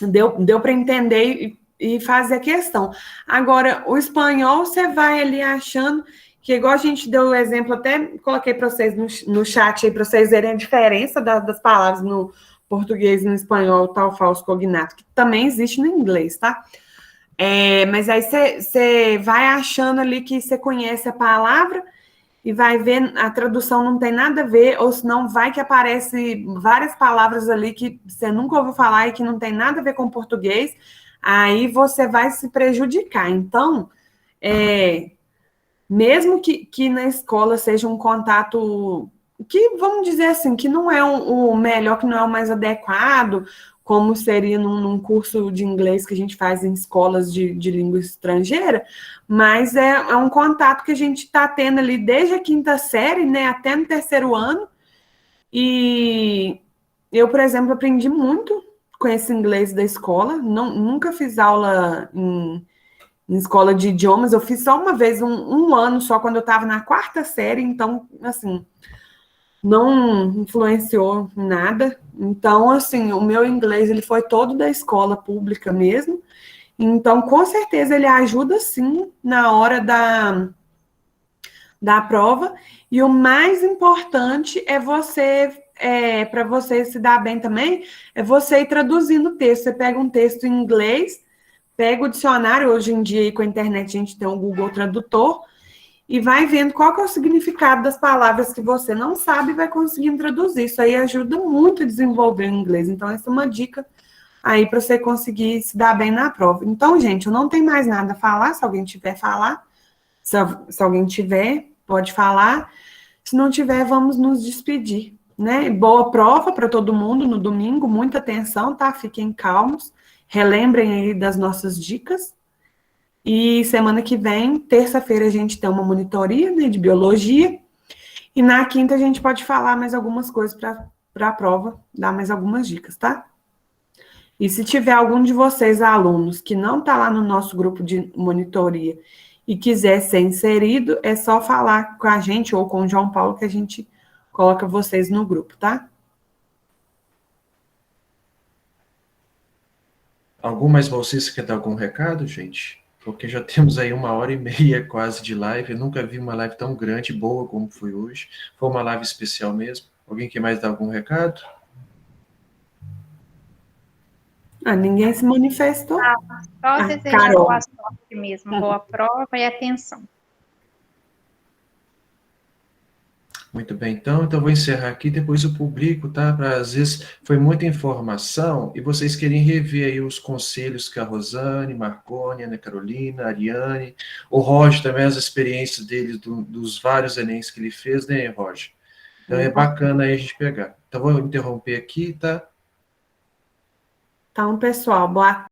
deu para entender e fazer a questão. Agora, o espanhol, você vai ali achando que, igual a gente deu o exemplo, até coloquei para vocês no chat aí, para vocês verem a diferença das palavras no português e no espanhol, tal falso cognato, que também existe no inglês, tá? Mas aí você vai achando ali que você conhece a palavra e vai ver, a tradução não tem nada a ver, ou senão vai que aparece várias palavras ali que você nunca ouviu falar e que não tem nada a ver com o português, aí você vai se prejudicar. Então, mesmo que na escola seja um contato que, vamos dizer assim, que não é o melhor, que não é o mais adequado, como seria num curso de inglês que a gente faz em escolas de língua estrangeira, mas é um contato que a gente está tendo ali desde a quinta série, né, até no terceiro ano, e eu, por exemplo, aprendi muito com esse inglês da escola, nunca fiz aula em escola de idiomas, eu fiz só uma vez, um ano só, quando eu estava na quarta série, então, assim, não influenciou em nada. Então, assim, o meu inglês, ele foi todo da escola pública mesmo, então, com certeza, ele ajuda, sim, na hora da prova, e o mais importante é para você se dar bem também, é você ir traduzindo o texto. Você pega um texto em inglês, pega o dicionário, hoje em dia, com a internet, a gente tem o Google Tradutor, e vai vendo qual que é o significado das palavras que você não sabe e vai conseguindo traduzir. Isso aí ajuda muito a desenvolver o inglês. Então, essa é uma dica aí para você conseguir se dar bem na prova. Então, gente, eu não tenho mais nada a falar. Se alguém tiver falar, se alguém tiver, pode falar. Se não tiver, vamos nos despedir, né? Boa prova para todo mundo no domingo. Muita atenção, tá? Fiquem calmos. Relembrem aí das nossas dicas. E semana que vem, terça-feira, a gente tem uma monitoria, né, de biologia. E na quinta a gente pode falar mais algumas coisas para a prova, dar mais algumas dicas, tá? E se tiver algum de vocês, alunos, que não está lá no nosso grupo de monitoria e quiser ser inserido, é só falar com a gente ou com o João Paulo que a gente coloca vocês no grupo, tá? Algum mais bolsista quer dar algum recado, gente? Porque já temos aí 1h30 quase de live. Eu nunca vi uma live tão grande e boa como foi hoje. Foi uma live especial mesmo. Alguém quer mais dar algum recado? Ninguém se manifestou. Só desejar Carol. boa sorte mesmo, boa prova e atenção. Muito bem, então eu vou encerrar aqui, depois eu publico, tá? Às vezes foi muita informação e vocês querem rever aí os conselhos que a Rosane, Marcone, Ana Carolina, a Ariane, o Roger também, as experiências dele, dos vários Enems que ele fez, né, Roger? Então é bacana aí a gente pegar. Então vou interromper aqui, tá? Então, pessoal, boa